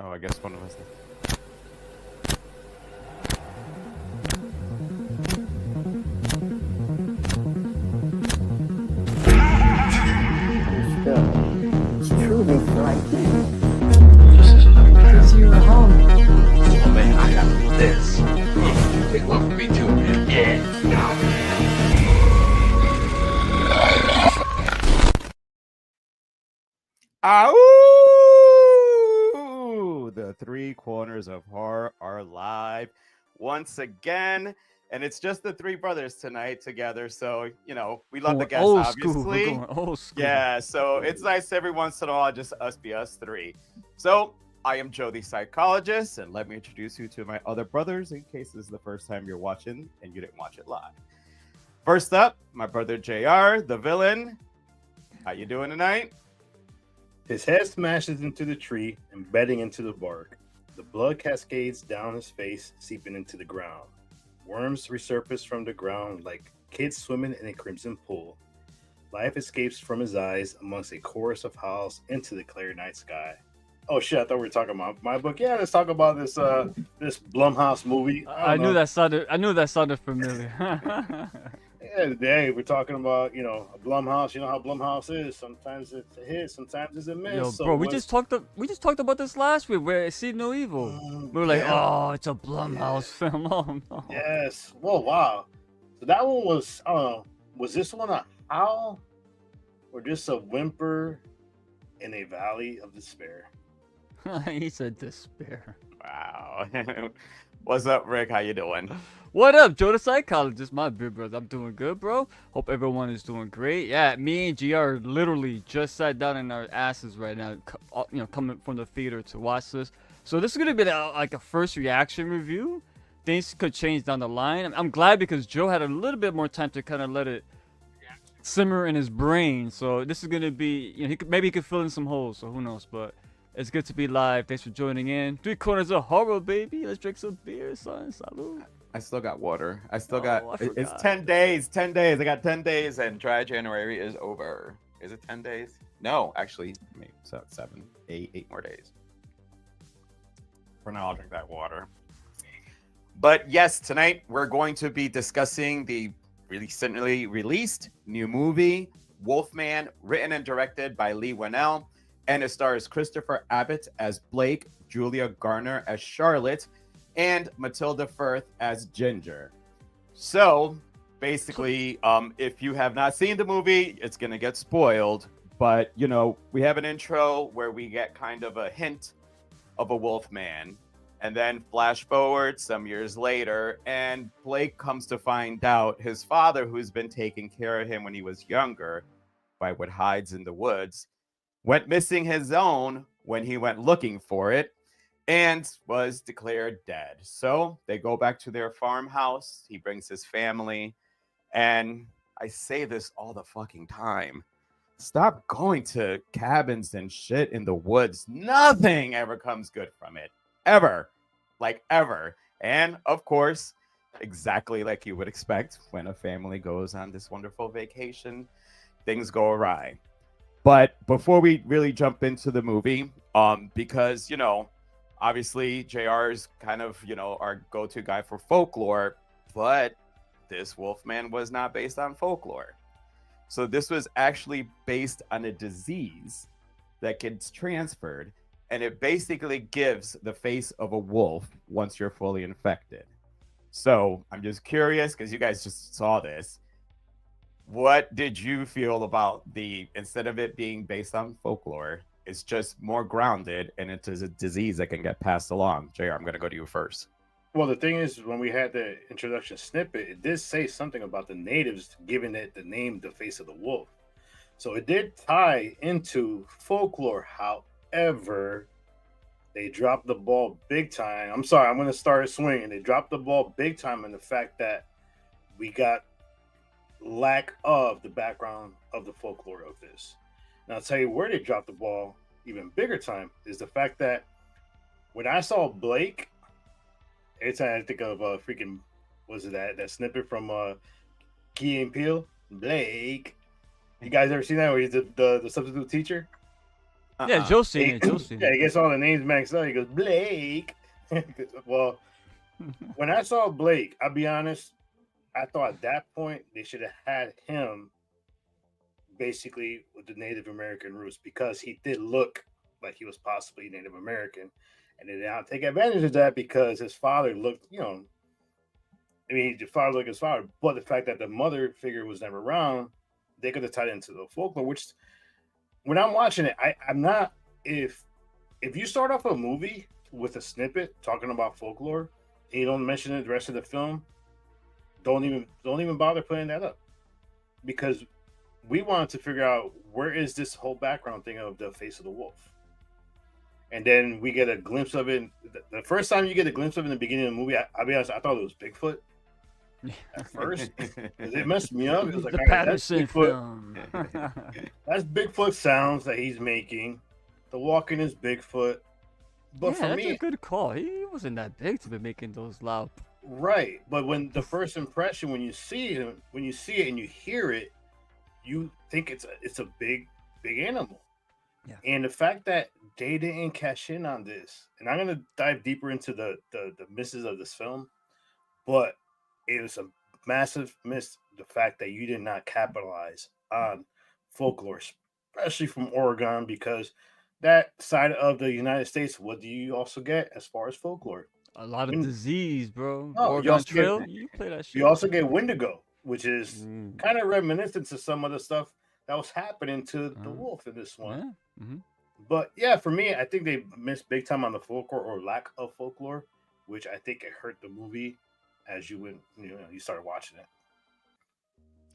Oh, I guess one of us. It's truly frightening. This is Because you're home. oh man, I got this. Take one for me too. Yeah. Ow! The three corners of horror are live once again. And it's just the three brothers tonight together. So, we love the Going guests, old school. We're obviously. going old school. Yeah, so it's nice every once in a while, just us be us three. So I am Joe the psychologist, and let me introduce you to my other brothers in case this is the first time you're watching and you didn't watch it live. First up, my brother JR, the villain. How you doing tonight? His head smashes into the tree, embedding into the bark. The blood cascades down his face, seeping into the ground. Worms resurface from the ground like kids swimming in a crimson pool. Life escapes from his eyes amongst a chorus of howls into the clear night sky. Oh shit, I thought we were talking about my book. Yeah, let's talk about this this Blumhouse movie. I knew that sounded familiar. Yeah, today we're talking about, a Blumhouse. You know how Blumhouse is. Sometimes it's a hit, sometimes it's a miss. Yo, So bro, we just talked about this last week where it See No Evil. We were like, yeah. oh, it's a Blumhouse film. Oh no. Yes. Well, wow. So that one was, was this one a howl or just a whimper in a valley of despair? He said despair. Wow. What's up, Rick? How you doing? What up, Joe the psychologist? My big brother. I'm doing good, bro. Hope everyone is doing great. Yeah, me and GR literally just sat down in our asses right now, coming from the theater to watch this. So this is gonna be like a first reaction review. Things could change down the line. I'm glad because Joe had a little bit more time to kind of let it simmer in his brain. So this is gonna be, maybe he could fill in some holes. So who knows? But it's good to be live. Thanks for joining in. Three corners of horror, baby. Let's drink some beer, son. Salud. I still got water. I still Oh, got. I It's forgot. 10 days. 10 days. I got 10 days, and dry January is over. Is it 10 days? No, actually, maybe so 7, 8 more days. For now, I'll drink that water. But yes, tonight we're going to be discussing the recently released new movie, Wolfman, written and directed by Leigh Whannell, and it stars Christopher Abbott as Blake, Julia Garner as Charlotte, and Matilda Firth as Ginger. So basically, if you have not seen the movie, it's gonna get spoiled. But we have an intro where we get kind of a hint of a wolf man, and then flash forward some years later, and Blake comes to find out his father, who's been taking care of him when he was younger by what hides in the woods, went missing his own when he went looking for it, and was declared dead. So they go back to their farmhouse. He brings his family. And I say this all the fucking time. Stop going to cabins and shit in the woods. Nothing ever comes good from it. Ever. Like ever. And of course, exactly like you would expect when a family goes on this wonderful vacation, things go awry. But before we really jump into the movie, because obviously JR is kind of our go-to guy for folklore, but this Wolfman was not based on folklore. So this was actually based on a disease that gets transferred, and it basically gives the face of a wolf once you're fully infected. So I'm just curious, because you guys just saw this. What did you feel about instead of it being based on folklore, it's just more grounded and it's a disease that can get passed along? JR, I'm going to go to you first. Well, the thing is, when we had the introduction snippet, it did say something about the natives giving it the name the face of the wolf. So it did tie into folklore. However, they dropped the ball big time. I'm sorry, I'm going to start swinging. They dropped the ball big time in the fact that we got lack of the background of the folklore of this. Now, I'll tell you where they dropped the ball even bigger time is the fact that when I saw Blake, every time I think of freaking, was it that snippet from Key and Peele? Blake. You guys ever seen that where he's the substitute teacher? Yeah, Joe's seen it. Joe's seen Yeah, he it. gets all the names maxed out. He goes, Blake. Well, when I saw Blake, I'll be honest, I thought at that point they should have had him basically with the Native American roots because he did look like he was possibly Native American. And they did not take advantage of that because his father looked, I mean, the father looked his father, but the fact that the mother figure was never around, they could have tied it into the folklore. Which, when I'm watching it, I'm not. If you start off a movie with a snippet talking about folklore and you don't mention it the rest of the film, don't even bother putting that up, because we wanted to figure out where is this whole background thing of the face of the wolf, and then we get a glimpse of it. The first time you get a glimpse of it in the beginning of the movie, I'll be honest, I thought it was Bigfoot at first. It messed me up. It was like, The all right, Patterson film. that's Bigfoot sounds that he's making. The walking is Bigfoot. But Yeah, for that's me, a good call. He wasn't that big to be making those loud. right. But when the first impression, when you see him, when you see it and you hear it, you think it's a big animal. Yeah. And the fact that they didn't cash in on this, and I'm gonna dive deeper into the misses of this film, but it was a massive miss. The fact that you did not capitalize on folklore, especially from Oregon, because that side of the United States, what do you also get as far as folklore? A lot of When- disease, bro. No, you Oregon also get- Trail, you play that shit. You also get Wendigo, which is Mm. kind of reminiscent to some of the stuff that was happening to the Uh, wolf in this one. Yeah. Mm-hmm. But yeah, for me, I think they missed big time on the folklore or lack of folklore, which I think it hurt the movie as you started watching it.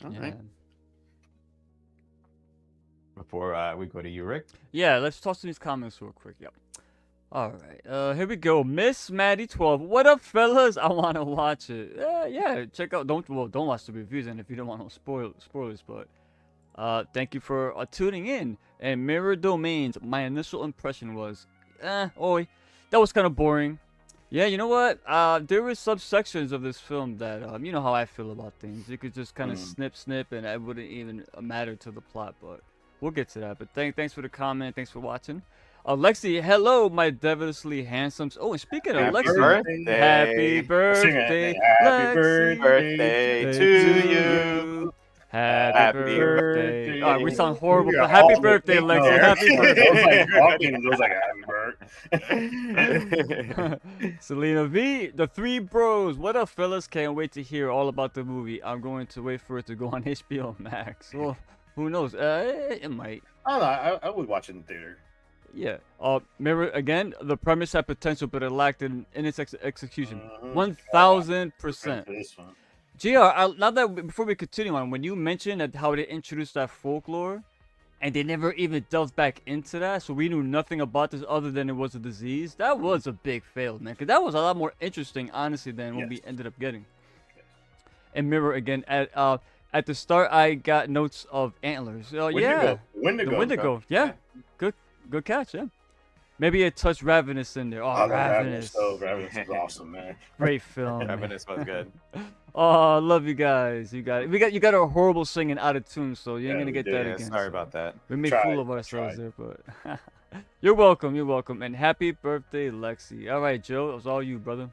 All Yeah. right. Before we go to you, Rick. Yeah, let's toss in these comments real quick. Yep. All right. Here we go. Miss Maddie 12. What up, fellas? I want to watch it. Yeah, check out. Don't watch the reviews, and if you don't want no spoilers, but thank you for tuning in. And Mirror Domains. My initial impression was, that was kind of boring. Yeah, you know what? There were subsections of this film that, you know how I feel about things. You could just kind of snip, and it wouldn't even matter to the plot. But we'll get to that. But thanks for the comment. Thanks for watching. Lexi, hello, my devilishly handsome. Oh, and speaking of Happy Lexi, birthday. happy birthday, Happy Lexi. Birthday to you. Happy Happy birthday. Oh, we sound horrible, You're but happy awful. birthday, No, Lexi. Happy it was like happy birthday. Selena V, the three bros. What up, fellas? Can't wait to hear all about the movie. I'm going to wait for it to go on HBO Max. Well, who knows? It might. I don't know. I would watch it in theater. Yeah. Mirror again. The premise had potential, but it lacked in its execution. 1000%. For this one. GR, now that before we continue on, when you mentioned that how they introduced that folklore, and they never even delved back into that, so we knew nothing about this other than it was a disease. That was a big fail, man, because that was a lot more interesting, honestly, than what we ended up getting. And Mirror again at the start, I got notes of antlers. Oh yeah, Wendigo. the Wendigo. Yeah, good catch. Yeah, maybe a touch Ravenous in there. Oh, Ravenous. Ravenous is awesome, man. Great film. man. Ravenous was good. Oh, love you guys. You got it. You got our horrible singing out of tune, so you ain't gonna get that Yeah, again. sorry so. about that. We made Tried, fool of ourselves tried. there, but you're welcome. You're welcome, and happy birthday, Lexi. All right, Joe, it was all you, brother.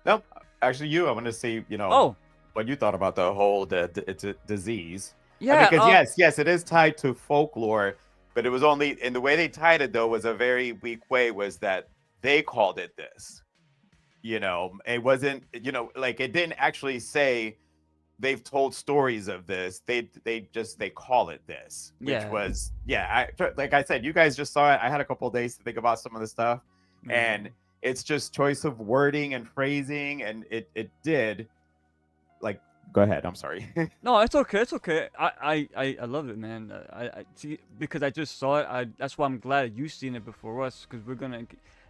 Nope. Actually, I want to see, Oh, what you thought about the whole it's a disease. yeah. Because yes, it is tied to folklore, but it was only, and the way they tied it though was a very weak way, was that they called it this. It wasn't, like it didn't actually say they've told stories of this. They call it this, which Yeah. was, like I said, you guys just saw it. I had a couple of days to think about some of the stuff, and it's just choice of wording and phrasing, and it did, like, go ahead. I'm sorry. No, it's okay. It's okay. I love it, man. I see, because I just saw it. That's why I'm glad you've seen it before us, because we're gonna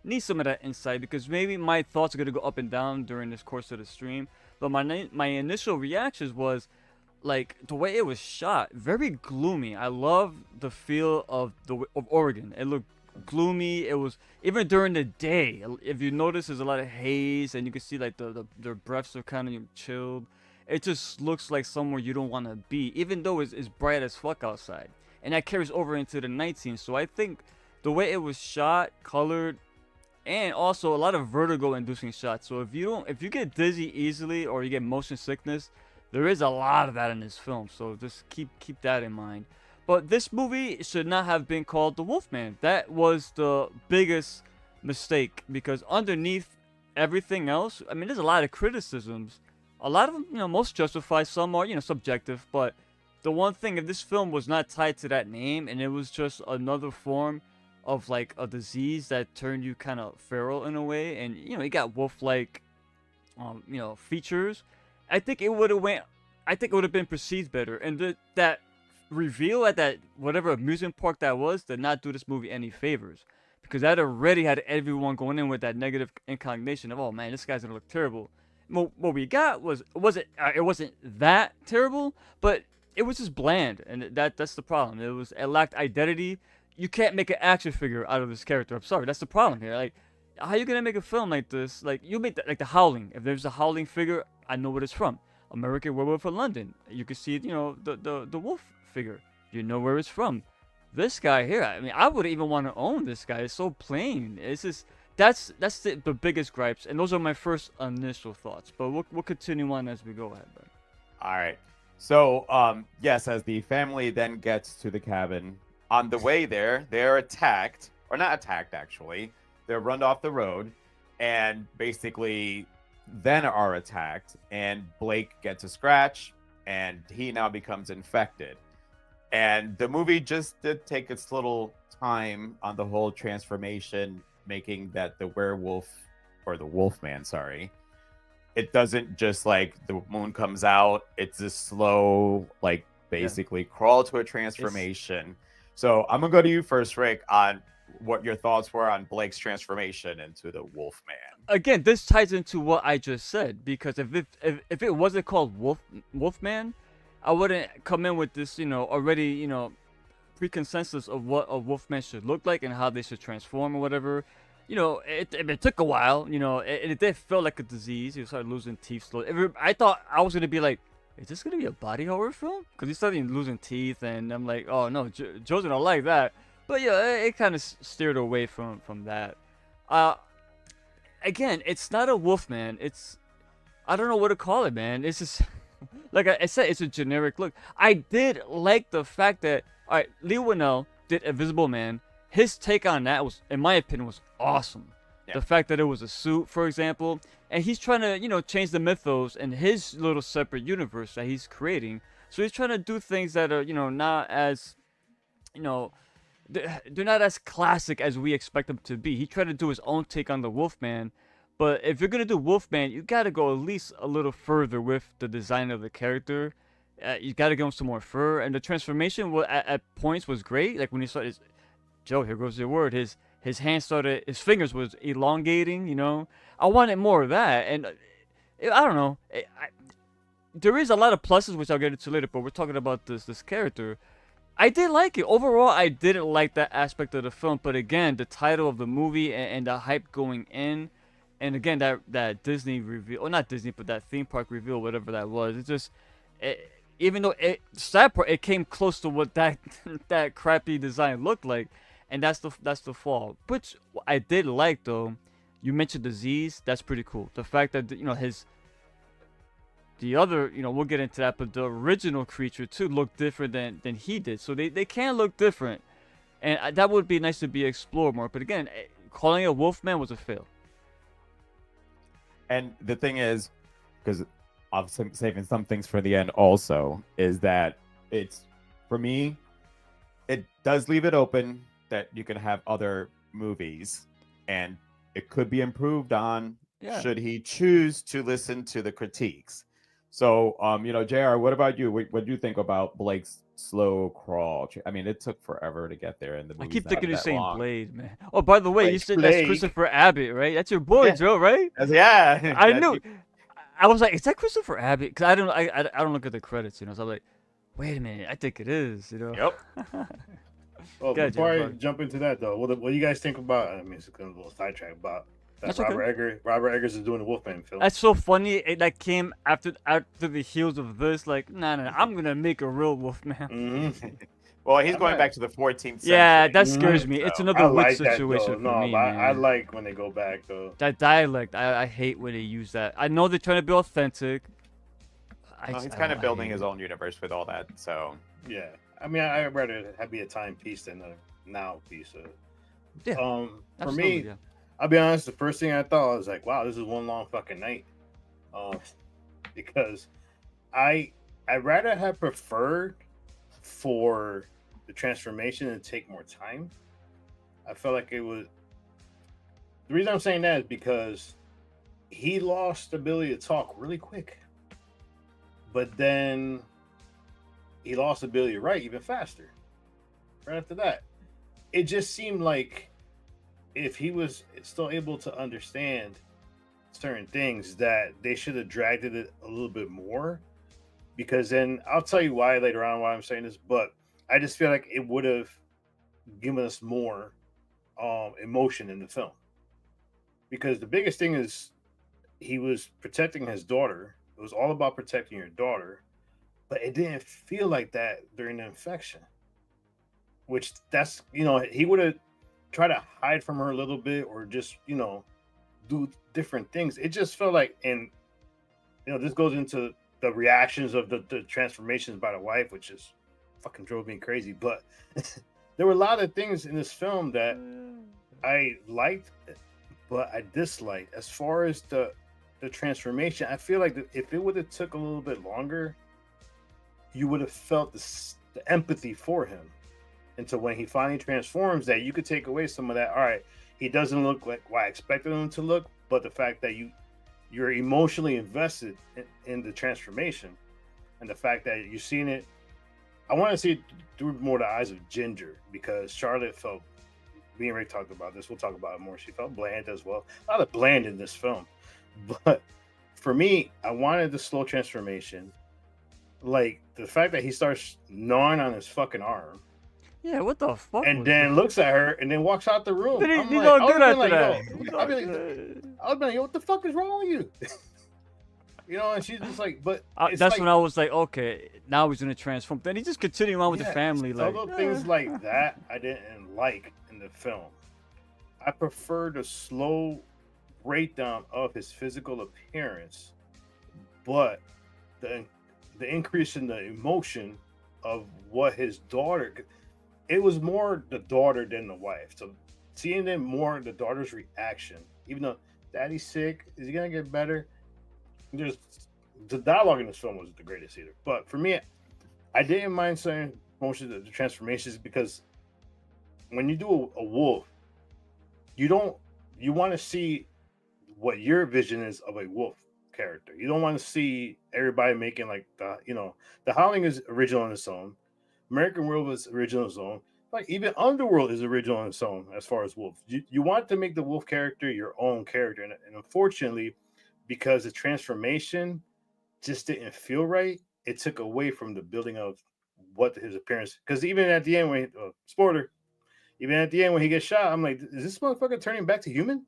need some of that insight, because maybe my thoughts are gonna go up and down during this course of the stream. But my initial reactions was like the way it was shot, very gloomy. I love the feel of Oregon. It looked gloomy. It was even during the day. If you notice, there's a lot of haze, and you can see like their breaths are kind of chilled. It just looks like somewhere you don't want to be, even though it's bright as fuck outside. And that carries over into the night scene. So I think the way it was shot, colored, and also a lot of vertigo-inducing shots. So if you get dizzy easily or you get motion sickness, there is a lot of that in this film. So just keep that in mind. But this movie should not have been called The Wolfman. That was the biggest mistake, because underneath everything else, I mean, there's a lot of criticisms. A lot of them, most justified. Some are, subjective. But the one thing, if this film was not tied to that name and it was just another form of like a disease that turned you kind of feral in a way, and you got wolf-like, features, I think it would have been perceived better. And that reveal at that whatever amusement park that was did not do this movie any favors, because that already had everyone going in with that negative inclination of, oh man, this guy's gonna look terrible. What we got it wasn't that terrible, but it was just bland, and that's the problem. It lacked identity. You can't make an action figure out of this character. I'm sorry, that's the problem here. Like, how you gonna make a film like this? Like, you make like the Howling. If there's a Howling figure, I know what it's from. American Werewolf in London. You can see, the wolf figure. You know where it's from. This guy here, I mean, I wouldn't even want to own this guy. It's so plain. It's just that's the biggest gripes, and those are my first initial thoughts. But we'll continue on as we go ahead. But. All right. So, yes, as the family then gets to the cabin, on the way there, they're attacked, or not attacked actually. They're run off the road, and basically then are attacked, and Blake gets a scratch, and he now becomes infected. And the movie just did take its little time on the whole transformation, making that the werewolf, or the wolfman, sorry, it doesn't just like the moon comes out, it's a slow, like basically crawl to a transformation. So I'm gonna go to you first, Rick, on what your thoughts were on Blake's transformation into the Wolfman. Again, this ties into what I just said, because if it wasn't called Wolfman, I wouldn't come in with this, already, pre-consensus of what a Wolfman should look like and how they should transform or whatever. It took a while, it did feel like a disease. He started losing teeth slowly. I thought I was gonna be like, is this gonna be a body horror film? Because he started losing teeth, and I'm like, oh no, Joe's gonna like that. But yeah, it kind of steered away from that. Again, it's not a Wolfman. I don't know what to call it, man. It's just like I said, it's a generic look. I did like the fact that, all right, Leigh Whannell did Invisible Man. His take on that was, in my opinion, was awesome. Yeah. The fact that it was a suit, for example, and he's trying to, change the mythos in his little separate universe that he's creating. So he's trying to do things that are, not as, they're not as classic as we expect them to be. He tried to do his own take on the Wolfman. But if you're going to do Wolfman, you got to go at least a little further with the design of the character. You got to give him some more fur. And the transformation at points was great. Like when he started, Joe, here goes your word. His hands started, his fingers was elongating, I wanted more of that. And I don't know. There is a lot of pluses, which I'll get into later, but we're talking about this character. I did like it. Overall, I didn't like that aspect of the film. But again, the title of the movie and the hype going in, and again, that Disney reveal, or not Disney, but that theme park reveal, whatever that was, it just, even though sad part, it came close to what that crappy design looked like, and that's the fall. Which I did like though. You mentioned disease, that's pretty cool. The fact that the other, we'll get into that, but the original creature too looked different than he did. So they can look different, and that would be nice to be explored more. But again, calling it Wolfman was a fail. And the thing is, because I'm saving some things for the end also, is that it's, for me, it does leave it open that you can have other movies, and it could be improved on should he choose to listen to the critiques. So, JR, what about you? What do you think about Blake's slow crawl? I mean, it took forever to get there, and the movie's I keep not thinking you're that saying long. Blade, man. Oh, by the way, you said that's Blade. Christopher Abbott, right? That's your boy, Joe, right? Yeah. I knew. I was like, is that Christopher Abbott? Because I don't look at the credits, So I'm like, wait a minute, I think it is, Yep. Well, Go ahead, before Joe, I jump into that though, what do you guys think about? I mean, it's kind of a little sidetrack about that. That's okay. Robert Eggers is doing the Wolfman film. That's so funny. That came after the heels of this. Like, nah, I'm gonna make a real Wolfman. Mm-hmm. Well, he's I'm going not- back to the 14th century. Yeah, that Mhm. scares me. It's So- another I weird like that though. situation for No, me, but I man. like when they go back though. That dialect, I hate when they use that. I know they're trying to be authentic. Well, he's kind of building his own universe with all that. So Yeah, I mean, I'd rather have be a time piece than a now piece. Yeah, For absolutely, me, yeah. I'll be honest. The first thing I thought was like, "Wow, this is one long fucking night," because I'd rather have preferred for the transformation to take more time. I felt like it was. The reason I'm saying that is because he lost the ability to talk really quick, but then he lost the ability to write even faster. Right after that, it just seemed like if he was still able to understand certain things, that they should have dragged it a little bit more. Because then I'll tell you why later on why I'm saying this, but I just feel like it would have given us more emotion in the film. Because the biggest thing is he was protecting his daughter. It was all about protecting your daughter, but it didn't feel like that during the infection. Which that's he would have tried to hide from her a little bit or just do different things. It just felt like, and this goes into the reactions of the transformations by the wife, which is fucking drove me crazy. But there were a lot of things in this film that I liked, but I disliked. As far as the transformation, I feel like if it would have took a little bit longer, you would have felt the empathy for him. Until when he finally transforms, that you could take away some of that. All right, he doesn't look like what I expected him to look, but the fact that you're emotionally invested in the transformation, and the fact that you've seen it. I want to see it through more the eyes of Ginger, because Charlotte felt. Me and Rick talked about this. We'll talk about it more. She felt bland as well. A lot of bland in this film, but for me, I wanted the slow transformation, like the fact that he starts gnawing on his fucking arm. Yeah, what the fuck? And was then that? looks at her and then walks out the room. Then I'm he's like, all I would've good been after like, that. yo, He's I'd all be like, good. yo, what the fuck is wrong with you? And she's just like, but it's That's like, when I was like, okay, now he's gonna transform. Then he just continued on with the yeah, family, like little things like that I didn't like in the film. I prefer the slow breakdown of his physical appearance, but the increase in the emotion of what his daughter. It was more the daughter than the wife. So seeing them more the daughter's reaction, even though daddy's sick, is he gonna get better? There's the dialogue in this film was the greatest either. But for me, I didn't mind saying most of the transformations, because when you do a wolf, you want to see what your vision is of a wolf character. You don't want to see everybody making like the Howling is original on its own. American Werewolf is original on its own. Like even Underworld is original on its own as far as wolf. You want to make the wolf character your own character, and unfortunately, because the transformation just didn't feel right, it took away from the building of what his appearance. Because even at the end, when even at the end when he gets shot, I'm like, is this motherfucker turning back to human?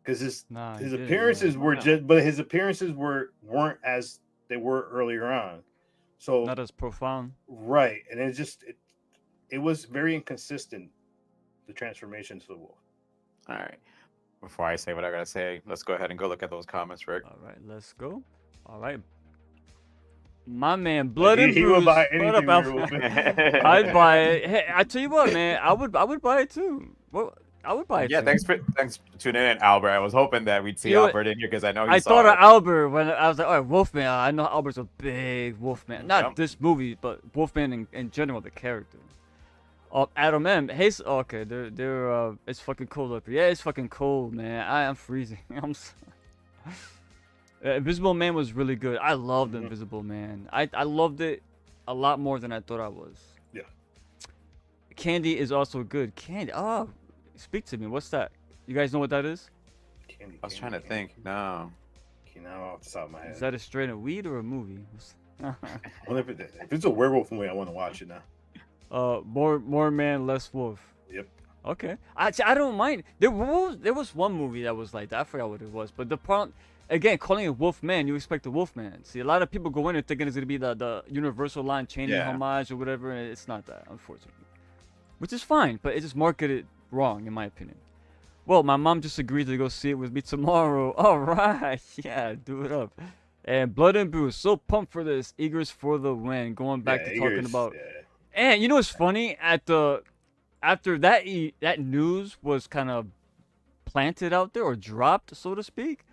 Because his appearances were just, but his appearances weren't as they were earlier on. So not as profound. Right, and it was very inconsistent, the transformation to the wolf. all right. Before I say what I gotta say, let's go ahead and go look at those comments, Rick. All right, let's go. All right, my man, Blood and He would Bruise. buy What up, anything. Alpha? I'd buy it. Hey, I tell you what, man, I would buy it too. Well, I would buy it. Yeah, too. thanks for tuning in, Albert. I was hoping that we'd see You know, Albert in here because I know I he saw thought of it. Albert when I was like, all right, Wolfman. I know Albert's a big Wolfman. Not Yep. this movie, but Wolfman in general, the character. Adam M. Hey, okay, they're it's fucking cold up here. Yeah, it's fucking cold, man. I'm freezing. Invisible Man was really good. I loved Invisible Man. I loved it a lot more than I thought I was. Yeah. Candy is also good. Candy. Oh, speak to me. What's that? You guys know what that is? Candy, I was trying to think. No. Now off the top of my head. Is that a strain of weed or a movie? Well, if it's a werewolf movie, I want to watch it now. More man, less wolf. Yep. Okay. I don't mind. There was one movie that was like that. I forgot what it was. But the problem, again, calling it Wolfman, you expect the Wolfman. See, a lot of people go in there thinking it's gonna be the Universal line changing Yeah. homage or whatever, and it's not that, unfortunately. Which is fine, but it just marketed wrong, in my opinion. Well, my mom just agreed to go see it with me tomorrow. All right, yeah, do it up. And Blood and Bruce, so pumped for this. Eagles for the win. Going back to talking about. And you know what's funny? After that news was kind of planted out there or dropped, so to speak,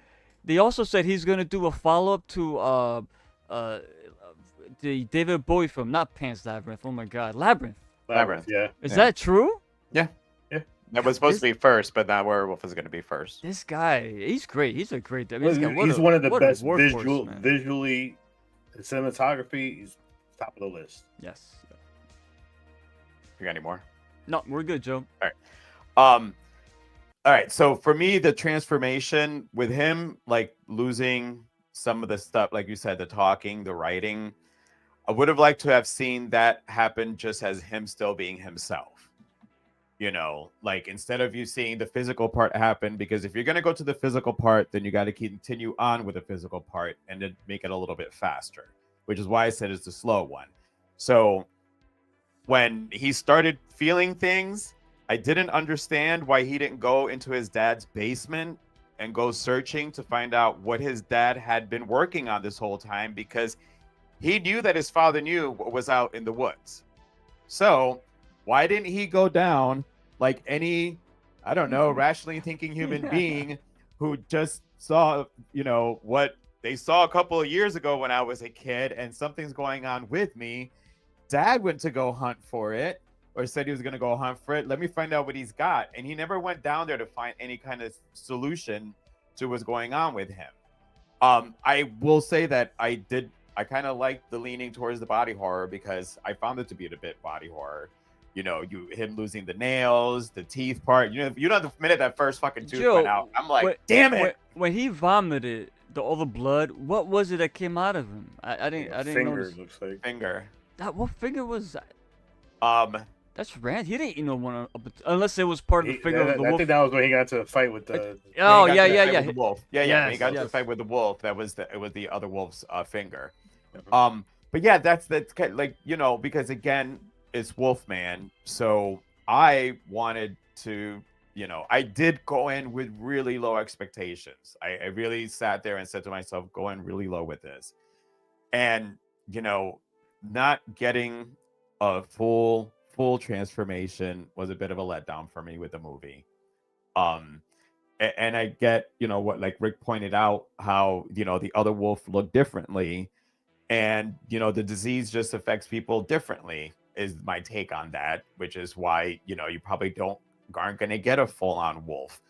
they also said he's gonna do a follow up to uh the David Bowie film, not Pan's Labyrinth. Oh my God, Labyrinth. Labyrinth, yeah. Is Yeah. that true? Yeah. Yeah. That was supposed to be first, but now Werewolf is going to be first. This guy, he's great. He's a great. I mean, He's one of the what a best workhorse, man. visually cinematography. He's top of the list. Yes. You got any more? No, we're good, Joe. All right. So for me, the transformation with him, like losing some of the stuff, like you said, the talking, the writing, I would have liked to have seen that happen just as him still being himself. You know, like instead of you seeing the physical part happen, because if you're going to go to the physical part, then you got to continue on with the physical part and then make it a little bit faster, which is why I said it's the slow one. So when he started feeling things, I didn't understand why he didn't go into his dad's basement and go searching to find out what his dad had been working on this whole time, because he knew that his father knew what was out in the woods. So why didn't he go down like any, I don't know, rationally thinking human being who just saw, you know, what they saw a couple of years ago when I was a kid and something's going on with me. Dad went to go hunt for it, or said he was going to go hunt for it. Let me find out what he's got. And he never went down there to find any kind of solution to what's going on with him. I will say that I kind of liked the leaning towards the body horror, because I found it to be a bit body horror. You know, him losing the nails, the teeth part. You know, the minute that first fucking tooth Joe, went out, I'm like, damn it. When he vomited all the blood, what was it that came out of him? I didn't Finger, notice. looks like. Finger. What finger was that? That's random. He didn't eat no one unless it was part of the finger of the I wolf. think that was when he got to fight with the. Oh, When he got yeah, to the fight yeah. with the wolf. Yeah. Yes, When he got to the yes. fight with the wolf, it was the other wolf's finger. Mhm. But yeah, that's kind of like, you know, because again, it's Wolfman. So I wanted to, you know, I did go in with really low expectations. I really sat there and said to myself, go in really low with this. And, you know, not getting a full transformation was a bit of a letdown for me with the movie. And I get, you know, what like Rick pointed out, how, you know, the other wolf looked differently, and, you know, the disease just affects people differently is my take on that, which is why, you know, you probably aren't going to get a full-on wolf.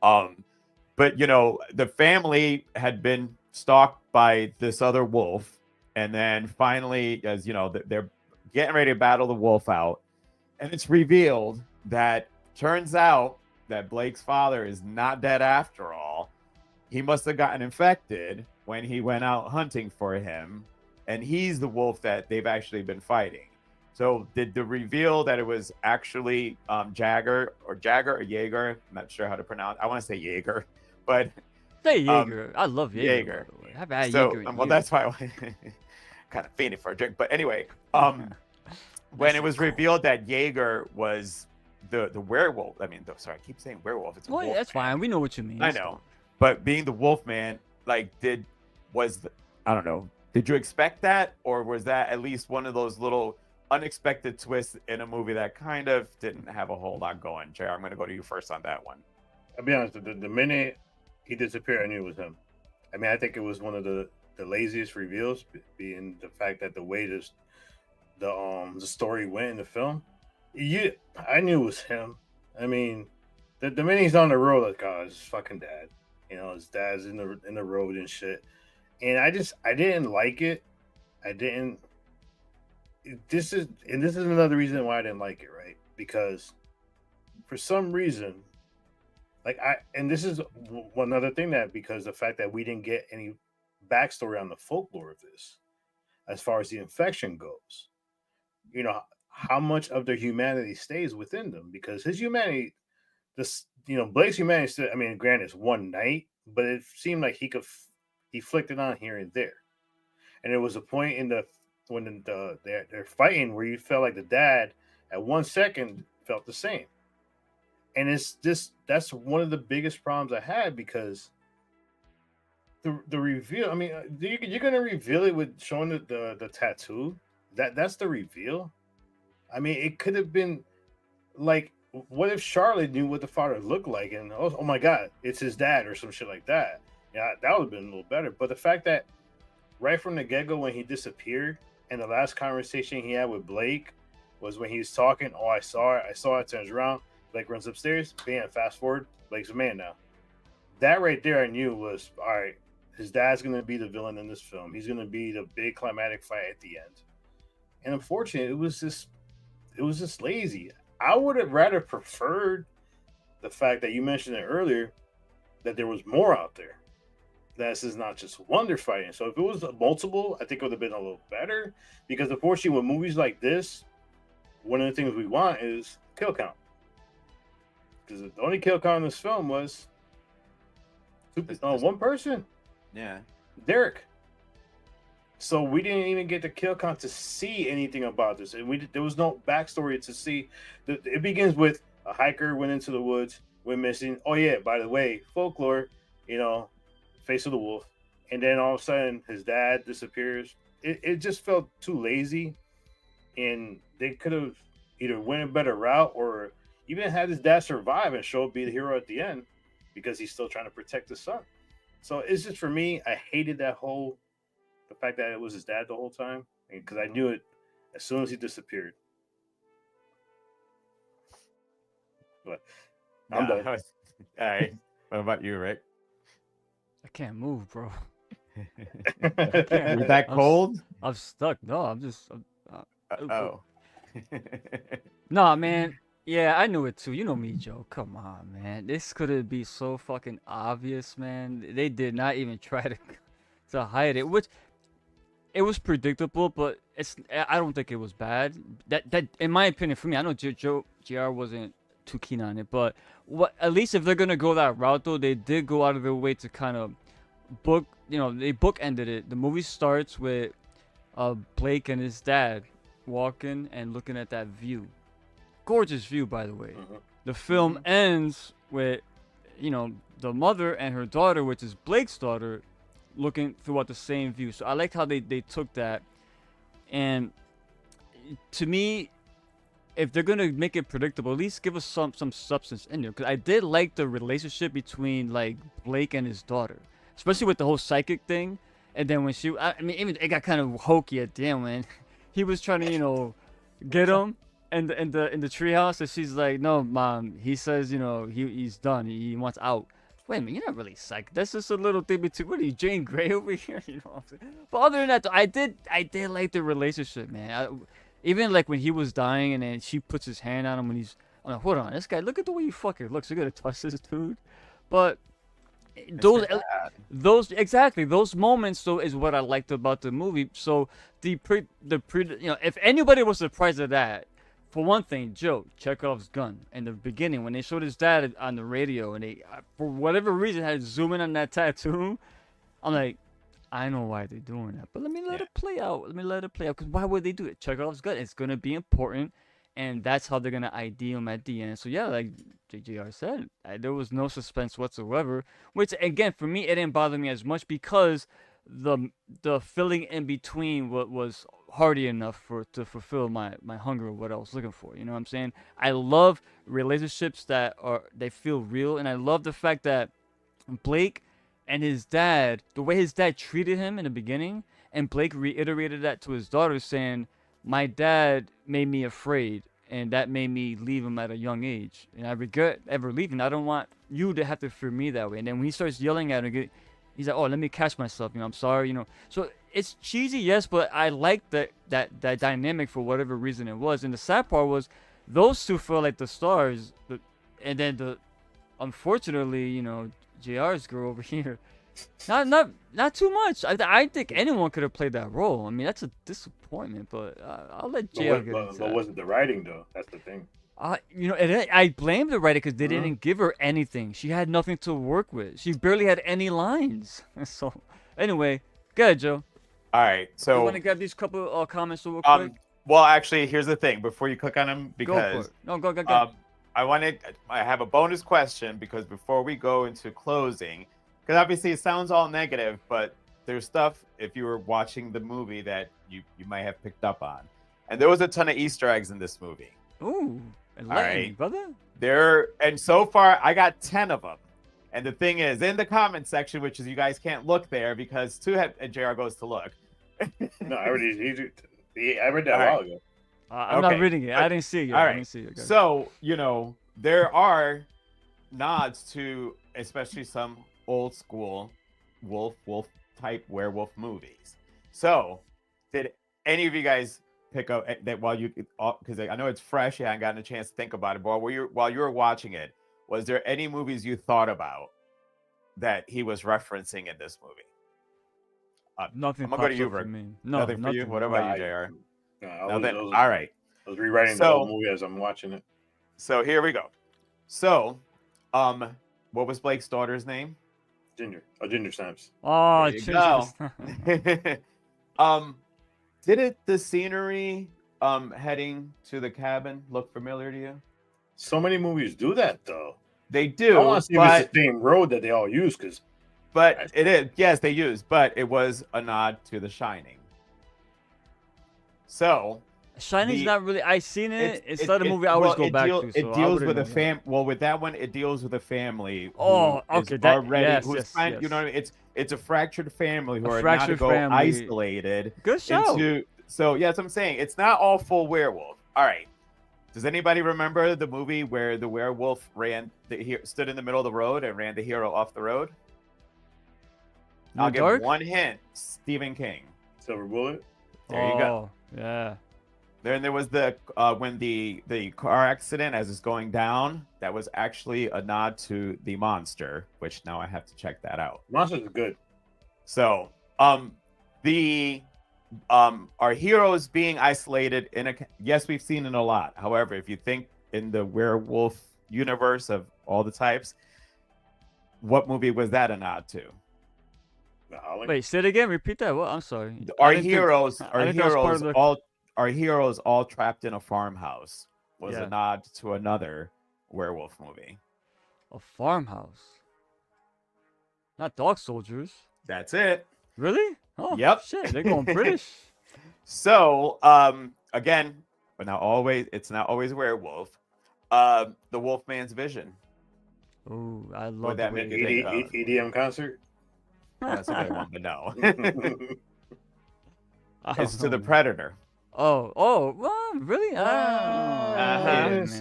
But, you know, the family had been stalked by this other wolf, and then finally, as you know, they're getting ready to battle the wolf out, and it's revealed that turns out that Blake's father is not dead after all. He must have gotten infected when he went out hunting for him, and he's the wolf that they've actually been fighting. So did the reveal that it was actually Jaeger, I'm not sure how to pronounce. I want to say Jaeger, but Say Jaeger. I love Jaeger. Jaeger. By the way. I haven't had so Jaeger in well, years. that's why I kind of fainted for a drink. But anyway, when it was revealed that Jaeger was the werewolf, I keep saying werewolf. It's a Well, wolf. that's fine. We know what you mean. I know, but being the wolf man, like, I don't know. Did you expect that, or was that at least one of those little unexpected twists in a movie that kind of didn't have a whole lot going? JR, I'm going to go to you first on that one. I'll be honest. The minute he disappeared, I knew it was him. I mean, I think it was one of the laziest reveals, being the fact that the way the story went in the film. I knew it was him. I mean, the minute he's on the road, like, oh, it's his fucking dad. You know, his dad's in the road and shit. And I didn't like it. This is another reason why I didn't like it, right? Because for some reason, this is one other thing, that because the fact that we didn't get any backstory on the folklore of this, as far as the infection goes. You know, how much of their humanity stays within them, because his humanity, this, Blake's humanity still, I mean, granted it's one night, but it seemed like he flicked it on here and there. And there was a point in the when they're fighting where you felt like the dad at 1 second felt the same. And it's just, that's one of the biggest problems I had, because the reveal, I mean, you're gonna reveal it with showing the tattoo. That's the reveal. I mean, it could have been like, what if Charlotte knew what the father looked like, and oh my god, it's his dad or some shit like that? Yeah, that would have been a little better. But the fact that right from the get-go, when he disappeared, and the last conversation he had with Blake was when he was talking, oh, I saw it, turns around, Blake runs upstairs, bam, fast forward, Blake's a man now. That right there I knew was, all right, his dad's going to be the villain in this film. He's going to be the big climatic fight at the end. And unfortunately, it was just lazy. I would have rather preferred the fact that you mentioned it earlier, that there was more out there. This is not just one they're fighting. So if it was multiple, I think it would have been a little better. Because unfortunately, with movies like this, one of the things we want is kill count. Because the only kill count in this film was one person. Yeah. Derek. So we didn't even get the kill count to see anything about this, and there was no backstory to see. It begins with a hiker went into the woods, went missing. Oh yeah, by the way, folklore, face of the wolf, and then all of a sudden his dad disappears. It just felt too lazy, and they could have either went a better route or even had his dad survive and show up be the hero at the end, because he's still trying to protect his son. So it's just, for me, I hated the fact that it was his dad the whole time, because I knew it as soon as he disappeared. But I'm done. All right. What about you, Rick? I can't move, bro. You're that cold? I'm stuck. No, I'm just. Oh. Nah, man. Yeah, I knew it too. You know me, Joe. Come on, man. This could have been so fucking obvious, man. They did not even try to hide it, which it was predictable, but I don't think it was bad. That in my opinion, for me, I know JR wasn't too keen on it, but at least if they're gonna go that route, though, they did go out of their way to kind of they bookended it. The movie starts with Blake and his dad walking and looking at that view. Gorgeous view, by the way. The film ends with, the mother and her daughter, which is Blake's daughter, looking throughout the same view. So I liked how they took that. And to me, if they're gonna make it predictable, at least give us some substance in there. Because I did like the relationship between like Blake and his daughter, especially with the whole psychic thing. And then when even it got kind of hokey at the end when he was trying to, get him. In the treehouse, and she's like, "No, mom. He says, he's done. He wants out." Wait a minute, you're not really psychic. That's just a little thing between. What are you, Jane Grey over here? You know what I'm saying? But other than that, I did like the relationship, man. Even like when he was dying, and then she puts his hand on him when he's. I'm like, hold on, this guy. Look at the way he fucking looks. You're gonna touch this dude, but. Those moments though is what I liked about the movie. So if anybody was surprised at that. For one thing, Joe, Chekhov's gun. In the beginning, when they showed his dad on the radio, and they, for whatever reason, had to zoom in on that tattoo, I'm like, I know why they're doing that. But let me let it play out. Because why would they do it? Chekhov's gun. It's going to be important, and that's how they're going to ID him at the end. So, yeah, like JJR said, there was no suspense whatsoever. Which, again, for me, it didn't bother me as much because the filling in between what was hearty enough to fulfill my hunger of what I was looking for. You know what I'm saying? I love relationships that they feel real, and I love the fact that Blake and his dad, the way his dad treated him in the beginning, and Blake reiterated that to his daughter, saying, "My dad made me afraid, and that made me leave him at a young age, and I regret ever leaving. I don't want you to have to fear me that way." And then when he starts yelling at him, he's like, "Oh, let me catch myself. I'm sorry. So it's cheesy, yes, but I like that dynamic for whatever reason it was. And the sad part was, those two felt like the stars, and then unfortunately, JR's girl over here, Not too much. I think anyone could have played that role. I mean, that's a disappointment, but I'll let JR get into But that. was it the writing though? That's the thing. I blame the writer because they Mhm. didn't give her anything. She had nothing to work with. She barely had any lines. So, anyway, go ahead, Joe. All right. You So want to grab these couple comments real quick? well, actually, here's the thing. Before you click on them, Go for because it. No, go. I have a bonus question because before we go into closing, because obviously it sounds all negative, but there's stuff if you were watching the movie that you might have picked up on, and there was a ton of Easter eggs in this movie. Ooh, enlighten me, right. brother. And so far I got 10 of them. And the thing is, in the comment section, which is you guys can't look there because JR goes to look. No, I already. I read that a All while right. ago. I'm not reading it. I didn't see it yet. All I right. didn't see it. Go ahead. So, there are nods to especially some old school wolf type werewolf movies. So, did any of you guys pick up that while you, because I know it's fresh, you haven't gotten a chance to think about it, but while you were watching it, was there any movies you thought about that he was referencing in this movie? Nothing. I'm gonna go to you, for Rick. me. No, Nothing for you. What about you, JR? Nothing. All right. I was rewriting the whole movie as I'm watching it. So here we go. So, what was Blake's daughter's name? Ginger. Oh, Ginger Snaps. Oh, There you go. Did the scenery heading to the cabin look familiar to you? So many movies do that though. They do. I want to see if it's the same road that they all use, but it is. Yes, they use. But it was a nod to The Shining. So Shining's not really. I seen it. It's not a movie I always go back to. So it deals with a Well, with that one, it deals with a family. Oh, okay. That already. Yes, who's yes, trying, yes. You know what I mean? It's a fractured family who are fractured now to go family. isolated. Good show. So yeah, that's what I'm saying. It's not all full werewolf. All right. Does anybody remember the movie where the werewolf stood in the middle of the road and ran the hero off the road? I'll give one hint. Stephen King. Silver Bullet. There you go. Yeah. Then there was the when the car accident as it's going down, that was actually a nod to The Monster, which now I have to check that out. Monsters are good. So our heroes being isolated yes, we've seen it a lot. However, if you think in the werewolf universe of all the types, what movie was that a nod to? Wait, say it again. Repeat that. What? I'm sorry. Our heroes all trapped in a farmhouse was a nod to another werewolf movie. A farmhouse. Not Dog Soldiers. That's it. Really? Oh, yep. Shit, they're going British. So, again, but it's not always werewolf. The Wolfman's Vision. Oh, I love that. EDM concert. That's a good one, but no. It's to the Predator. Oh, well, really? That's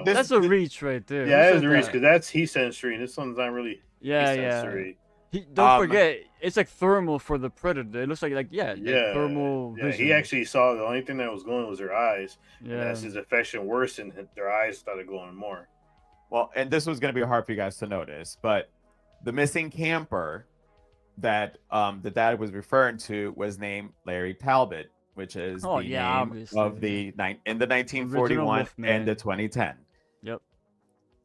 that's a reach right there. Yeah, it's a reach because he's sensory, and this one's not really. Yeah. Don't forget, it's like thermal for the Predator. It looks like thermal vision. He actually saw the only thing that was going was their eyes. Yeah. And as his infection worsened, their eyes started going more. Well, and this was going to be hard for you guys to notice, but the missing camper that the dad was referring to was named Larry Talbot, which is the name of in the 1941 and the 2010. Yep.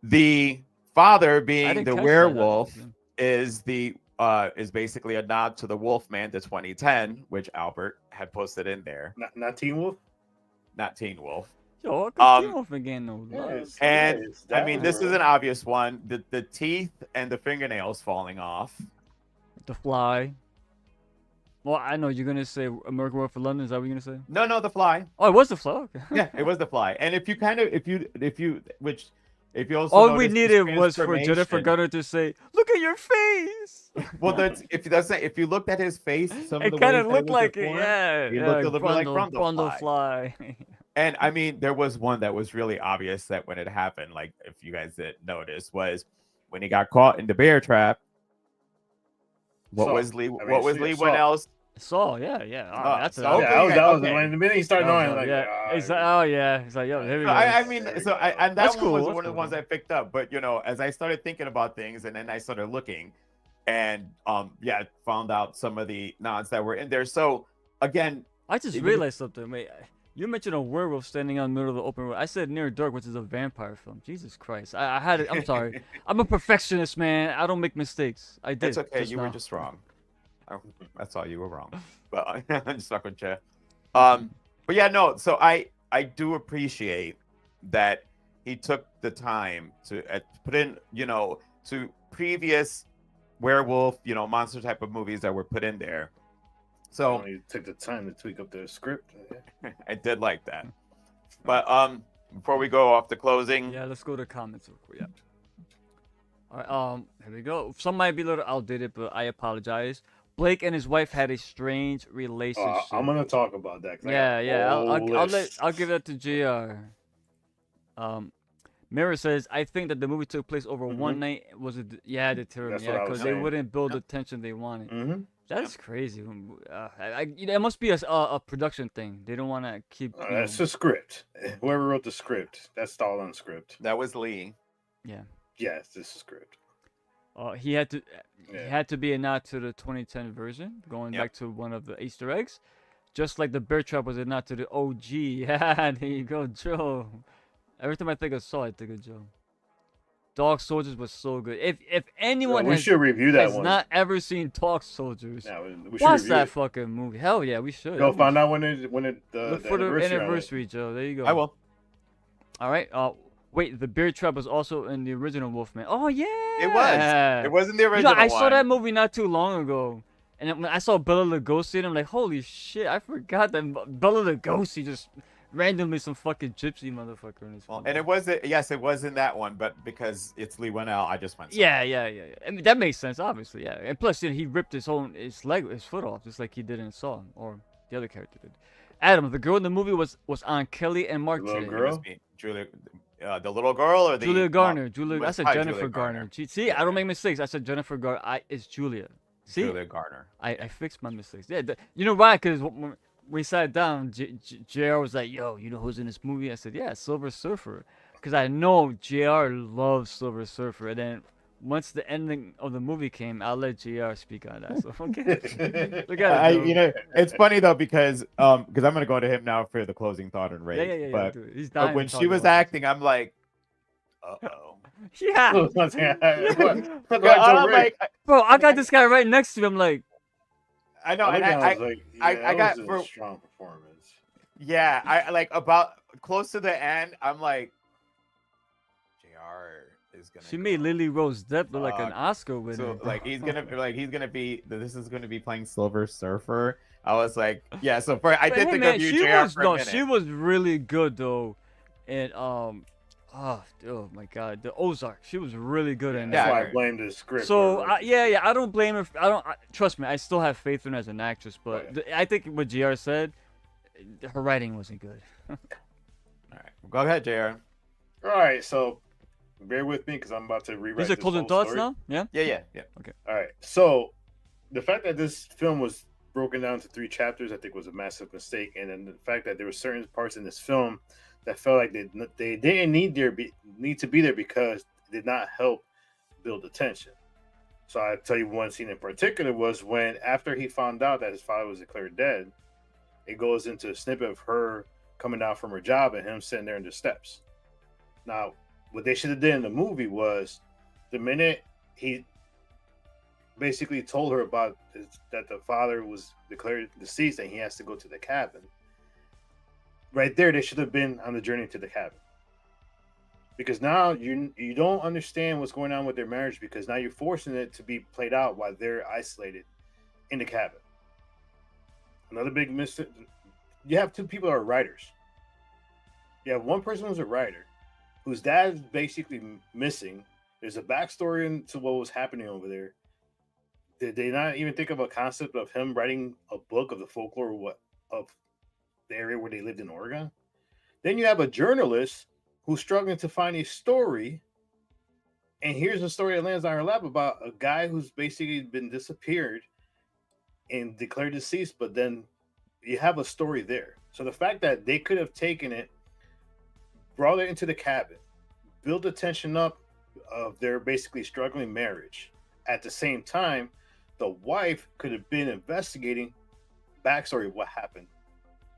The father being the werewolf is basically a nod to the Wolfman, the 2010, which Albert had posted in there. Not Teen Wolf. Not Teen Wolf. Yo, Teen Wolf again, no. And I mean, this is an obvious one: the teeth and the fingernails falling off. The Fly. Well, I know you're gonna say American Werewolf for London. Is that what you're gonna say? No, The Fly. Oh, it was The Fly. Okay. Yeah, it was The Fly. And if you also all we needed was for Jennifer Garner to say, "Look at your face." Well, if you looked at his face, it kind of looked like it. Yeah, he looked a little bit like Brundle Fly. And I mean, there was one that was really obvious that when it happened, like if you guys didn't notice, was when he got caught in the bear trap. What was Leigh Whannell's Saw, yeah. That's so, Yeah, okay, that was okay. when the minute he started That was knowing, like, yeah. It's like, oh yeah. It's like, yo, here we So go. I mean, There we so go. and That's that one cool, was that's one of the cool, ones though. I picked up. But as I started thinking about things, and then I started looking, and found out some of the nods that were in there. So again, I just even realized something. Wait, you mentioned a werewolf standing on the middle of the open road. I said Near Dark, which is a vampire film. Jesus Christ. I had it. I'm sorry. I'm a perfectionist, man. I don't make mistakes. I did. it's okay. just You were now. just wrong. That's all. You were wrong. But I'm just not gonna chat. Mm-hmm. But yeah, no. So I do appreciate that he took the time to put in, to previous werewolf, monster type of movies that were put in there. So he took the time to tweak up the script. I did like that. But before we go off the closing, Yeah, let's go to comments real quick. Yeah. All right, here we go. Some might be a little outdated, but I apologize. Blake and his wife had a strange relationship. I'm gonna talk about that. 'cause I Yeah, got yeah. a whole list. I'll give that to JR. Mirror says, I think that the movie took place over one night. Was it? Yeah, the terror. That's Yeah, what I was because they saying. wouldn't build the tension they wanted. Mm-hmm. That's crazy. It must be a production thing. They don't want to keep. That's the script. Whoever wrote the script, that's all on script. that was Leigh. Yeah. Yes, this is script. He had to. Yeah. It had to be a nod to the 2010 version, going Yep. back to one of the Easter eggs, just like the bear trap was a nod to the OG. Yeah, there you go, Joe. Every time I think of Saw, I think of Joe. Dog Soldiers was so good. If anyone we should review that has one. not ever seen Dog Soldiers, Yeah, we should watch review that it. fucking movie. Hell yeah, we should. Go That find was- out when the Look for the on it. anniversary, Joe. There you go. I will. All right. Wait, the bear trap was also in the original Wolfman. Oh yeah. It was. It wasn't the You original know, I saw one. that movie not too long ago, and when I saw Bela Lugosi, and I'm like, holy shit, I forgot that Bela Lugosi just randomly some fucking gypsy motherfucker in his Well, film. and it was it was in that one, but because it's Leigh Whannell, I just went. Yeah. I mean, that makes sense, obviously, yeah. And plus, he ripped his foot off, just like he did in Saw, or the other character did. Adam, the girl in the movie was on Kelly and Mark The little today. girl? It must be Julia, the little girl, or the Julia Garner. mom? Julia. I was said probably Jennifer Julia Garner. See, I don't make mistakes. I said Jennifer Garner. It's Julia. See, Julia Garner. I fixed my mistakes. Yeah, you know why? Because when we sat down, JR was like, yo, you know who's in this movie? I said, yeah, Silver Surfer. Because I know JR loves Silver Surfer. And then once the ending of the movie came, I'll let JR speak on that. So, okay. Look at it. Joe. It's funny though because I'm gonna go to him now for the closing thought and rate. Yeah. But, dude. He's but dying when to she talk was about acting, I'm like, uh-oh. this. Yeah. I'm like, Bro, I got this guy right next to me. I'm like, I know, and I got a for strong performance. yeah, I like about close to the end. I'm like, JR is gonna. she made Lily Rose Depp look like an Fuck. Oscar winner. So like he's gonna be this is gonna be playing Silver Surfer. I was like, yeah. So I But did hey, think man, of you, she JR, was for a minute. she was really good though, and oh my god, the Ozark, she was really good in That's that. why Yeah. I blame the script. So for- yeah, I don't blame her. Trust me, I still have faith in her as an actress, but I think what JR said, her writing wasn't good. All right, go ahead, JR. All right, so bear with me because I'm about to rewrite. These are this closing whole thoughts story. now. Yeah. Yeah. All right, so the fact that this film was broken down to 3 chapters, I think, was a massive mistake, and then the fact that there were certain parts in this film that felt like they didn't need to be there because it did not help build the tension. So I tell you one scene in particular was when after he found out that his father was declared dead, it goes into a snippet of her coming down from her job and him sitting there in the steps. Now, what they should have did in the movie was the minute he basically told her about that the father was declared deceased and he has to go to the cabin. Right there, they should have been on the journey to the cabin. Because now you don't understand what's going on with their marriage because now you're forcing it to be played out while they're isolated in the cabin. Another big mistake. You have 2 people who are writers. You have one person who's a writer, whose dad is basically missing. There's a backstory into what was happening over there. Did they not even think of a concept of him writing a book of the folklore of the area where they lived in Oregon? Then you have a journalist who's struggling to find a story, and here's a story that lands on her lap about a guy who's basically been disappeared and declared deceased, but then you have a story there. So the fact that they could have taken it, brought it into the cabin, build the tension up of their basically struggling marriage. At the same time, the wife could have been investigating backstory of what happened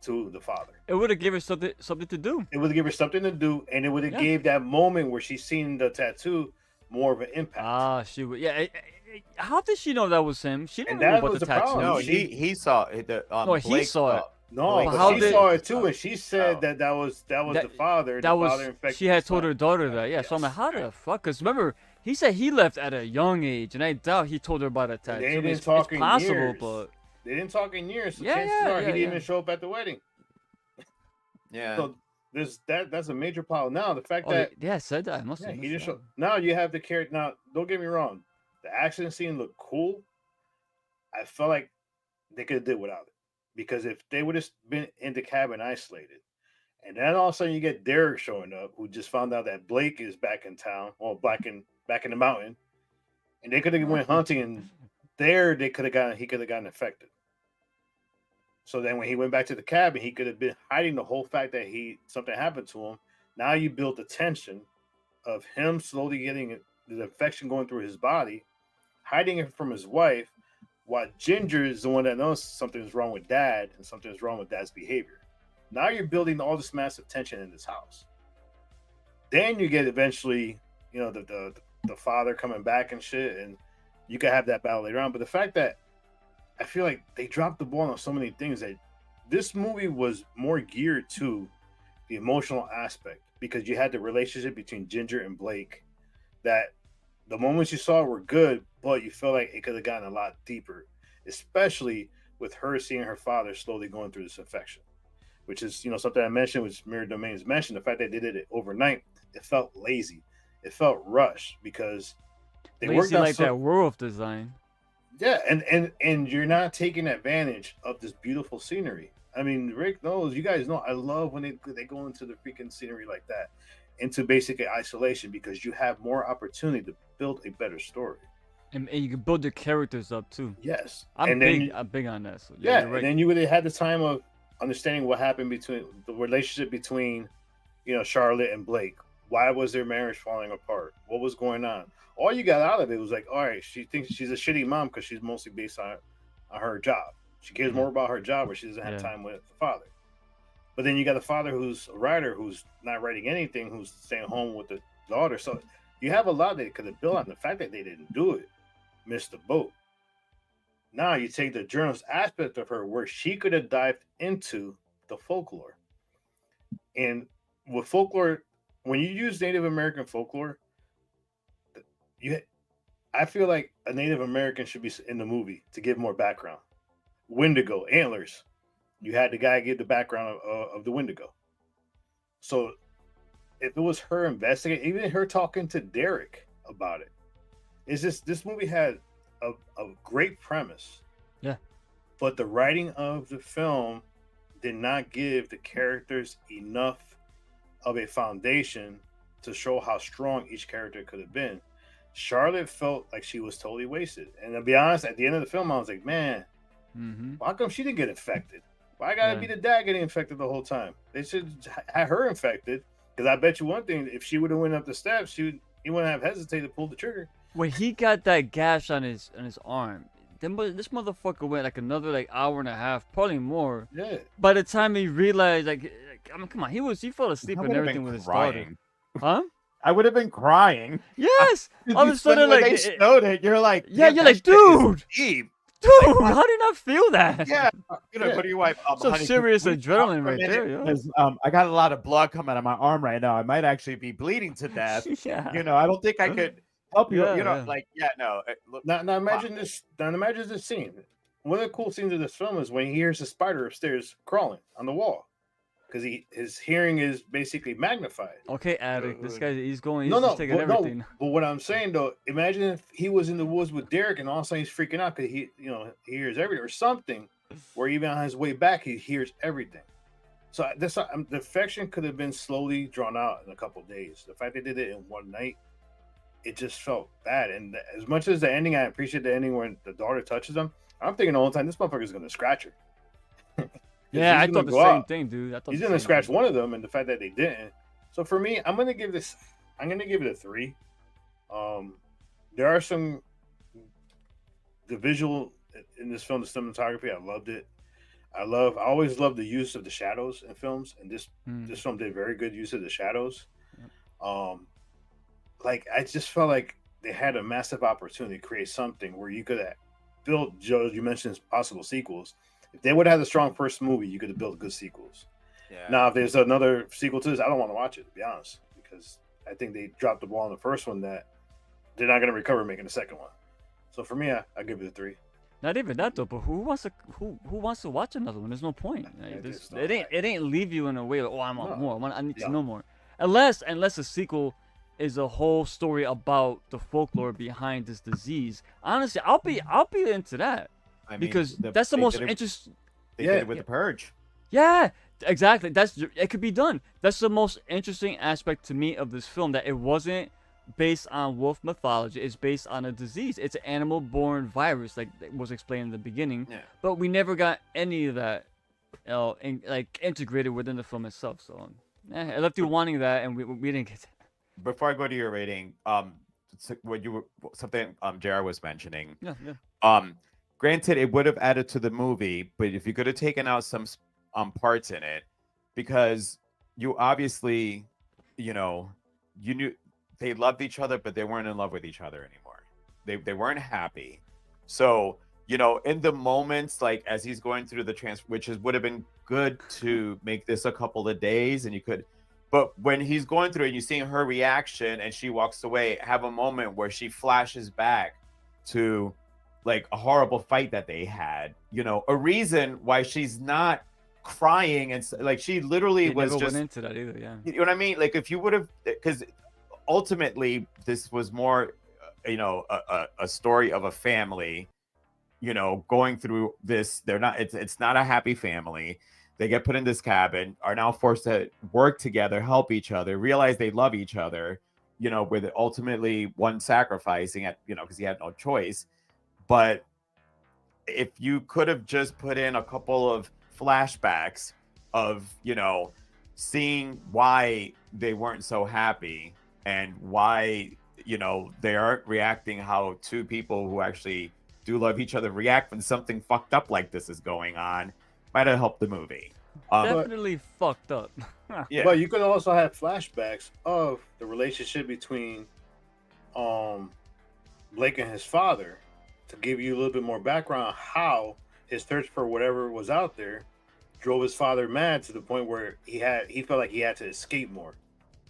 to the father. It would have given her something to do. It would have given her something to do, and it would have Yeah. gave that moment where she's seen the tattoo more of an impact. Ah, she would. Yeah. How did she know that was him? She didn't And know that about was the the problem. tattoo. No, he saw it. No, he Blake saw it. No, Blake but how she did- saw it too, and she said Oh. that was That- the father. That the was father infected she had his told son. her daughter that. Yeah. So I'm like, how the fuck? Because remember, he said he left at a young age, and I doubt he told her about a tattoo. They didn't It's talk in possible, years. but They didn't talk in years, so Yeah, chances yeah, are he yeah, didn't yeah. even show up at the wedding. Yeah. So that's a major problem. Now the fact oh, that yeah, I said that. I must yeah, have he missed just that. now you have the character. Now don't get me wrong, the action scene looked cool. I felt like they could have did without it, because if they would have been in the cabin isolated, and then all of a sudden you get Derek showing up, who just found out that Blake is back in town, or back in the mountain, and they could have went hunting, and there he could have gotten infected. So then when he went back to the cabin, he could have been hiding the whole fact that something happened to him. Now you built the tension of him slowly getting the infection going through his body, hiding it from his wife, while Ginger is the one that knows something's wrong with dad and something's wrong with dad's behavior. Now you're building all this massive tension in this house. Then you get eventually, the father coming back and shit, and you can have that battle later on. But the fact that I feel like they dropped the ball on so many things, that this movie was more geared to the emotional aspect, because you had the relationship between Ginger and Blake, that the moments you saw were good, but you felt like it could have gotten a lot deeper, especially with her seeing her father slowly going through this infection, which is, something I mentioned, which Mirror Domains mentioned, the fact that they did it overnight. It felt lazy. It felt rushed, because they worked Lazy on like that werewolf design. Yeah, and you're not taking advantage of this beautiful scenery. I mean, Rick knows, you guys know, I love when they go into the freaking scenery like that, into basically isolation, because you have more opportunity to build a better story. And you can build the characters up too. Yes, I'm and big. then I'm big on that. So yeah, you're right. and then you would have had the time of understanding what happened between the relationship between, Charlotte and Blake. Why was their marriage falling apart? What was going on? All you got out of it was like, all right, she thinks she's a shitty mom because she's mostly based on her job. She cares more about her job, where she doesn't have time with the father. But then you got the father who's a writer, who's not writing anything, who's staying home with the daughter. So you have a lot that could have built on. The fact that they didn't do it missed the boat. Now you take the journalist aspect of her, where she could have dived into the folklore. And with folklore, when you use Native American folklore, I feel like a Native American should be in the movie to give more background. Wendigo, antlers. You had the guy give the background of the Wendigo. So if it was her investigating, even her talking to Derek about it, it's just, this movie had a great premise. Yeah. But the writing of the film did not give the characters enough of a foundation to show how strong each character could have been. Charlotte felt like she was totally wasted. And to be honest, at the end of the film, I was like, man, how come she didn't get infected? Why gotta be the dad getting infected the whole time? They should have her infected. Because I bet you one thing, if she would have went up the steps, he wouldn't have hesitated to pull the trigger. When he got that gash on his arm, this motherfucker went like another hour and a half, probably more. Yeah. By the time he realized, I mean, come on, he fell asleep and everything with his daughter. Huh? I would have been crying. Yes. All of a sudden, when they showed it, you're like, yeah, you're like, dude, deep. dude, how do you not feel that? Yeah, what do you wipe? Some honey, serious can we adrenaline talk for a right minute? there, yeah. Because I got a lot of blood coming out of my arm right now. I might actually be bleeding to death. Yeah. I don't think I could help you. Yeah. Look, Now imagine this. Now imagine this scene. One of the cool scenes of this film is when he hears a spider upstairs crawling on the wall, because his hearing is basically magnified. Okay, addict. This guy, he's taking everything. But what I'm saying though, imagine if he was in the woods with Derek, and all of a sudden he's freaking out because he hears everything, or something, where even on his way back he hears everything. So the infection could have been slowly drawn out in a couple of days. The fact they did it in one night, it just felt bad. And as much as the ending, I appreciate the ending when the daughter touches him. I'm thinking the whole time this motherfucker's gonna scratch her. 'Cause Yeah, he's I gonna thought the go same out. thing, dude. I thought He's the gonna same scratch thing. one of them, and the fact that they didn't. So for me, I'm gonna give it a 3. There are some the visual in this film, the cinematography. I loved it. I always love the use of the shadows in films, and this film did very good use of the shadows. Um, like I just felt like they had a massive opportunity to create something where you could have built. Joe, you mentioned possible sequels. If they would have had a strong first movie, you could have built good sequels. Yeah. Now, if there's another sequel to this, I don't want to watch it, to be honest, because I think they dropped the ball on the first one that they're not going to recover making the second one. So for me, I give it a 3. Not even that though, but who wants to watch another one? There's no point. Yeah, Like, just it ain't leave you in a way like, oh, I want more. I need to No. know more. Unless the sequel is a whole story about the folklore behind this disease. Honestly, I'll be into that. I mean, Because that's the most did it- interesting. They did it with the Purge. Yeah, exactly. It could be done. That's the most interesting aspect to me of this film, that it wasn't based on wolf mythology. It's based on a disease. It's an animal-born virus, like it was explained in the beginning. Yeah. But we never got any of that, integrated within the film itself. So, I left you wanting that, and we didn't get it. Before I go to your rating, what you were something JR was mentioning. Yeah. Granted, it would have added to the movie, but if you could have taken out some parts in it, because you obviously, you knew they loved each other, but they weren't in love with each other anymore. They weren't happy. So, in the moments, like as he's going through the which would have been good to make this a couple of days, and you could, but when he's going through it, you seeing her reaction and she walks away, have a moment where she flashes back to like a horrible fight that they had, a reason why she's not crying, and like she literally was never just went into that either. Yeah. You know what I mean? Like if you would have, because ultimately this was more, a story of a family, going through this. They're not. It's not a happy family. They get put in this cabin, are now forced to work together, help each other, realize they love each other. With ultimately one sacrificing at, because he had no choice. But if you could have just put in a couple of flashbacks of, seeing why they weren't so happy and why, they aren't reacting how two people who actually do love each other react when something fucked up like this is going on, might have helped the movie. Definitely fucked up. Yeah. But you could also have flashbacks of the relationship between Blake and his father, to give you a little bit more background on how his thirst for whatever was out there drove his father mad to the point where he felt like he had to escape more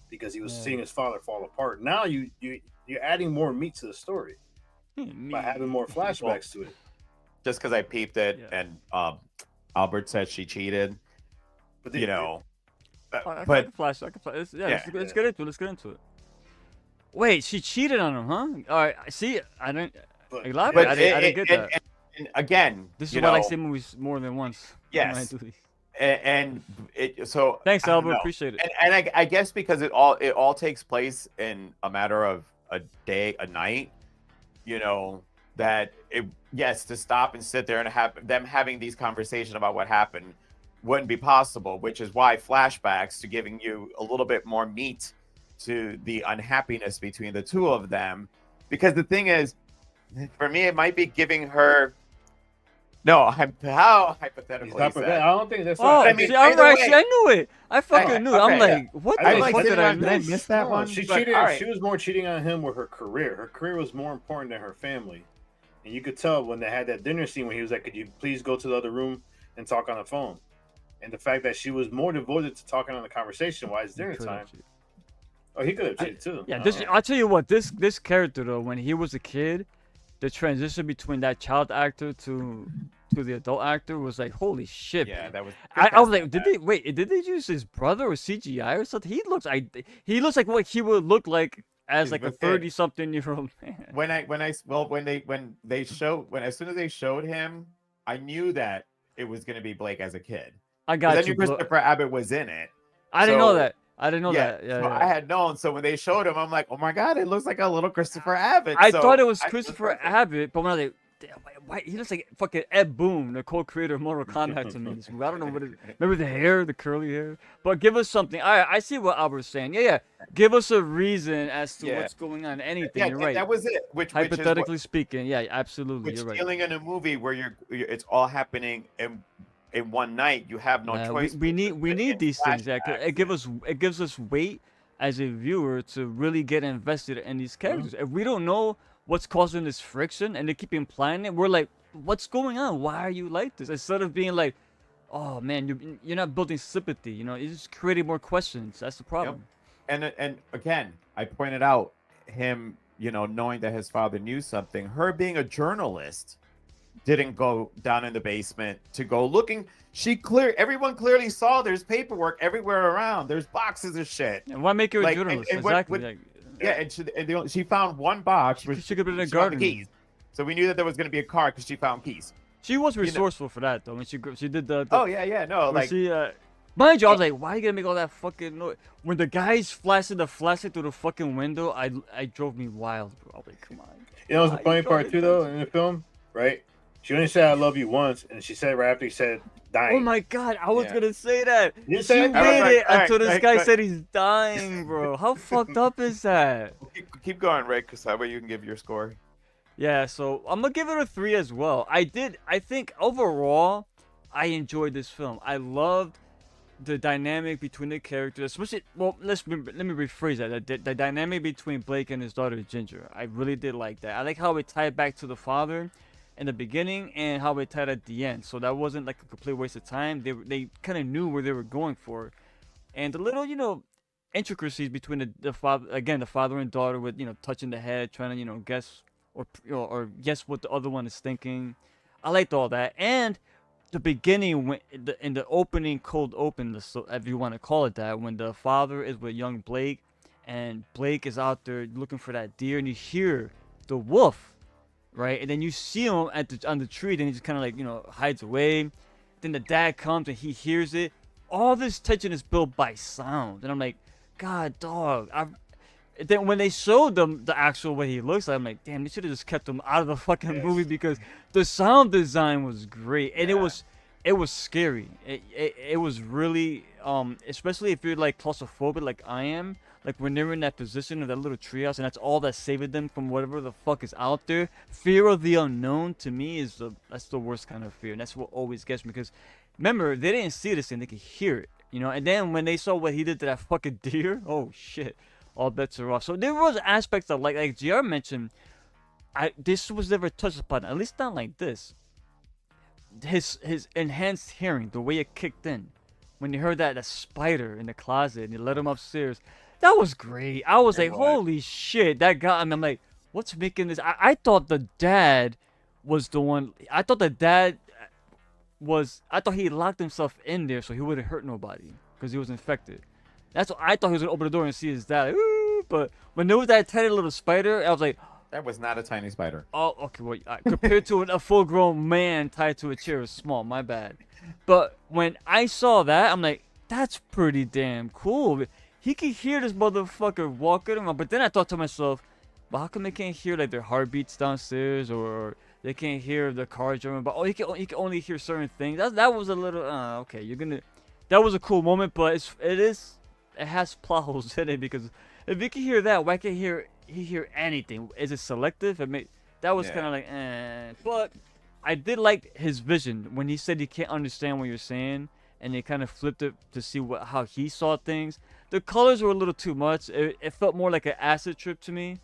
because he was seeing his father fall apart. Now you're adding more meat to the story by having more flashbacks to it. Just because I peeped it, and Albert said she cheated, But but I can flash. Let's get into it. Let's get into it. Wait, she cheated on him, huh? All right. See, I didn't. Elaborate. I didn't get that. And again, This is why I say movies more than once. Yes. So thanks, I don't Albert. know. Appreciate it. And I guess because it all takes place in a matter of a night, that to stop and sit there and have them having these conversations about what happened wouldn't be possible, which is why flashbacks to giving you a little bit more meat to the unhappiness between the two of them. Because the thing is, for me, it might be giving her. No, how hypothetically? I don't think that's. Oh, I mean, see, I knew it. I fucking Okay, knew it. I'm like, what I the like fuck did did I I miss miss? that one? She But, cheated. all right. She was more cheating on him with her career. Her career was more important than her family, and you could tell when they had that dinner scene when he was like, "Could you please go to the other room and talk on the phone?" And the fact that she was more devoted to talking on the conversation while it's dinner time. Oh, he could have cheated too. Yeah, I'll tell you what. This character though, when he was a kid, the transition between that child actor to the adult actor was like, holy shit. Yeah, that was. I was like, did they use his brother or CGI or something? He looks like what he would look like as like a 30-something-year-old man. As soon as they showed him, I knew that it was going to be Blake as a kid. I got Then you. Christopher Abbott was in it. I didn't know that. Yeah, I had known. So when they showed him, I'm like, oh my god, it looks like a little Christopher Abbott. I thought it was Christopher Abbott, but when I was like, Why he looks like fucking Ed Boon, the co-creator of Mortal Kombat to me. This movie. I don't know what it. Remember the hair, the curly hair. But give us something. All right, I see what Albert's saying. Yeah. Give us a reason as to Yeah. what's going on. Anything. Yeah, You're right. that was it. Hypothetically speaking, yeah, absolutely. Which You're right. dealing in a movie where it's all happening in one night, you have no choice. We need these things. Yeah, it gives us weight as a viewer to really get invested in these characters. If we don't know what's causing this friction and they keep implying it, we're like, what's going on? Why are you like this? Instead of being like, oh man, you're not building sympathy. You know, you're just creating more questions. That's the problem. Yep. And again, I pointed out him, knowing that his father knew something. Her being a journalist didn't go down in the basement to go looking. Everyone clearly saw there's paperwork everywhere around. There's boxes of shit. And why make her a journalist? Exactly. She found one box. She could have been in a garden. Keys. So we knew that there was going to be a car because she found keys. She was resourceful for that though. When she did the mind you, I was like, why are you gonna make all that fucking noise? When the guys flashing the flashlight through the fucking window, I drove me wild, bro. I was like, come on. You know what's the funny part too though in the film, right? She only said "I love you" once, and she said right after he said "dying." Oh my god, I was gonna say that. You She said waited until this guy right. said he's dying, bro. How fucked up is that? Keep going, Ray, because that way you can give your score. Yeah, so I'm gonna give it a 3 as well. I think overall, I enjoyed this film. I loved the dynamic between the characters, especially. Well, let me rephrase that. The dynamic between Blake and his daughter Ginger. I really did like that. I like how it tied back to the father in the beginning and how it tied at the end. So that wasn't like a complete waste of time. They kind of knew where they were going for, and the little intricacies between the father and daughter with touching the head, trying to guess or guess what the other one is thinking. I liked all that, and the beginning when in the opening cold open, so if you want to call it that, when the father is with young Blake and Blake is out there looking for that deer, and you hear the wolf, right, and then you see him on the tree, then he just kind of like hides away. Then the dad comes and he hears it. All this tension is built by sound, and I'm like, God, dog. Then when they showed them the actual way he looks like, I'm like, damn, they should have just kept him out of the fucking movie, because the sound design was great, and it was scary. It was really especially if you're like claustrophobic like I am, like when they're in that position of that little treehouse and that's all that's saving them from whatever the fuck is out there. Fear of the unknown to me that's the worst kind of fear, and that's what always gets me, because remember, they didn't see this thing, they could hear it, and then when they saw what he did to that fucking deer, oh shit, all bets are off. So there was aspects of like GR mentioned, this was never touched upon, at least not like this. His enhanced hearing, the way it kicked in when you heard that spider in the closet and you let him upstairs, that was great. I was like, holy shit, that got me. I'm like, what's making this? I thought the dad was the one. I thought he locked himself in there so he wouldn't hurt nobody because he was infected. That's what I thought. He was gonna open the door and see his dad. Like, ooh, but when there was that tiny little spider, I was like, that was not a tiny spider. oh, okay. Well, compared to a full-grown man tied to a chair, is small. My bad. But when I saw that, I'm like, that's pretty damn cool. He can hear this motherfucker walking around. But then I thought to myself, but how come they can't hear like their heartbeats downstairs, or they can't hear the car driving? But he can only hear certain things. That was a little okay. That was a cool moment, but it has plot holes in it, because if you can hear that, why can't he hear anything? Is it selective? That was kind of like But I did like his vision when he said he can't understand what you're saying, and they kind of flipped it to see how he saw things. The colors were a little too much. It felt more like an acid trip to me.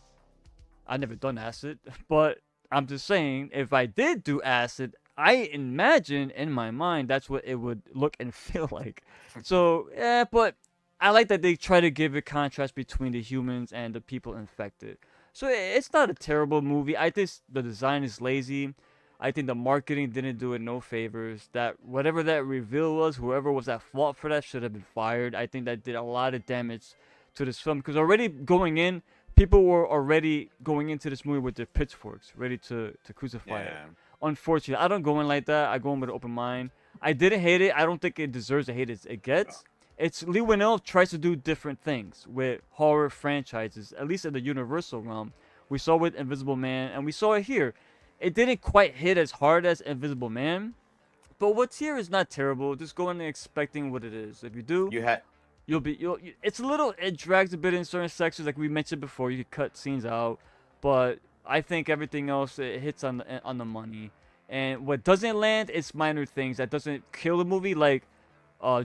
I've never done acid, but I'm just saying, if I did do acid, I imagine in my mind that's what it would look and feel like. So but I like that they try to give a contrast between the humans and the people infected. So it's not a terrible movie. I think the design is lazy. I think the marketing didn't do it no favors. That whatever that reveal was, whoever was at fault for that should have been fired. I think that did a lot of damage to this film, because already going in, people were already going into this movie with their pitchforks, ready to crucify it. Unfortunately, I don't go in like that. I go in with an open mind. I didn't hate it. I don't think it deserves the hate it gets. It's Leigh Whannell tries to do different things with horror franchises, at least in the Universal realm. We saw it with Invisible Man, and we saw it here. it didn't quite hit as hard as Invisible Man. But what's here is not terrible. Just go in there expecting what it is. If you do, You had it's a little, it drags a bit in certain sections, like we mentioned before. You could cut scenes out, but I think everything else, it hits on the money. And what doesn't land, it's minor things that doesn't kill the movie, like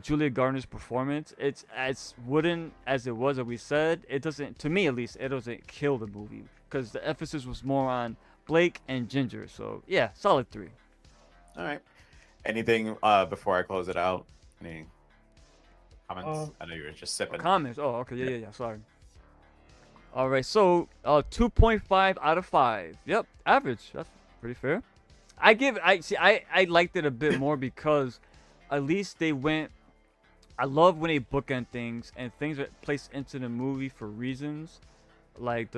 Julia Garner's performance. It's as wooden as it was, that we said. It doesn't, to me at least, it doesn't kill the movie because the emphasis was more on Blake and Ginger. So yeah, solid 3. all right. Anything before I close it out? Any comments? I know you were just sipping. Comments? Oh, okay, yeah. Sorry. All right, so 2.5 out of 5. Yep, average. That's pretty fair. I liked it a bit more because at least they went. I love when they bookend things and things are placed into the movie for reasons, like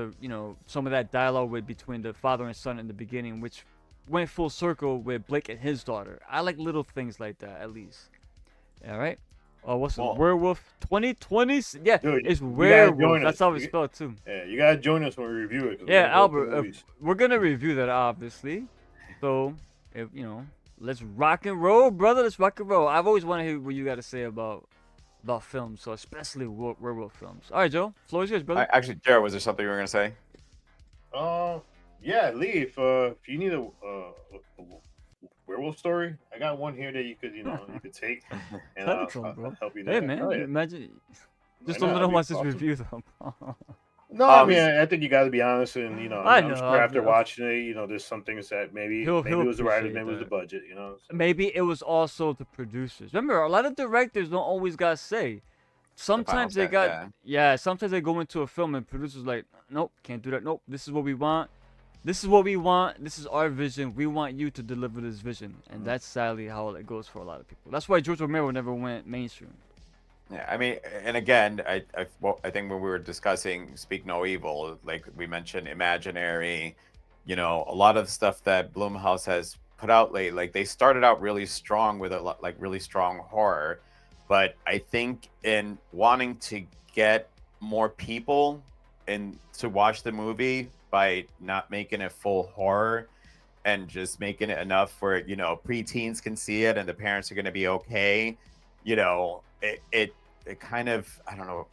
some of that dialogue between the father and son in the beginning, which went full circle with Blake and his daughter. I like little things like that at least. All right. Oh, what's the werewolf 2020? Yeah, Dude, it's you gotta werewolf. join That's us. how it's spelled too. Yeah, you gotta join us when we review it. 'cause Yeah, we're gonna go through Albert, movies. we're gonna review that obviously. So, if let's rock and roll, brother. Let's rock and roll. I've always wanted to hear what you got to say about films, so especially werewolf films. All right, Joe, floor is yours, brother. Actually, Jared, was there something you were gonna say? Yeah, Lee, if you need a werewolf story, I got one here that you could take, and I'll help you there. Hey man, Oh, yeah. imagine. Just Why don't not? let him That'd watch be this awesome. review though. No, I mean, I think you got to be honest, and I I'm know, sure after yeah. watching it, there's some things that maybe He'll it was the writers, appreciate maybe it was the that. budget, so. Maybe it was also the producers. Remember, a lot of directors don't always got say. Sometimes they got sometimes they go into a film and producers like, nope, can't do that. Nope, this is what we want. This is what we want. This is our vision. We want you to deliver this vision, and that's sadly how it goes for a lot of people. That's why George Romero never went mainstream. Yeah, I mean, and again, I think when we were discussing Speak No Evil, like we mentioned, Imaginary, a lot of stuff that Blumhouse has put out lately, like they started out really strong with a lot, like really strong horror, but I think in wanting to get more people in to watch the movie by not making it full horror and just making it enough where preteens can see it and the parents are going to be okay, it kind of, I don't know,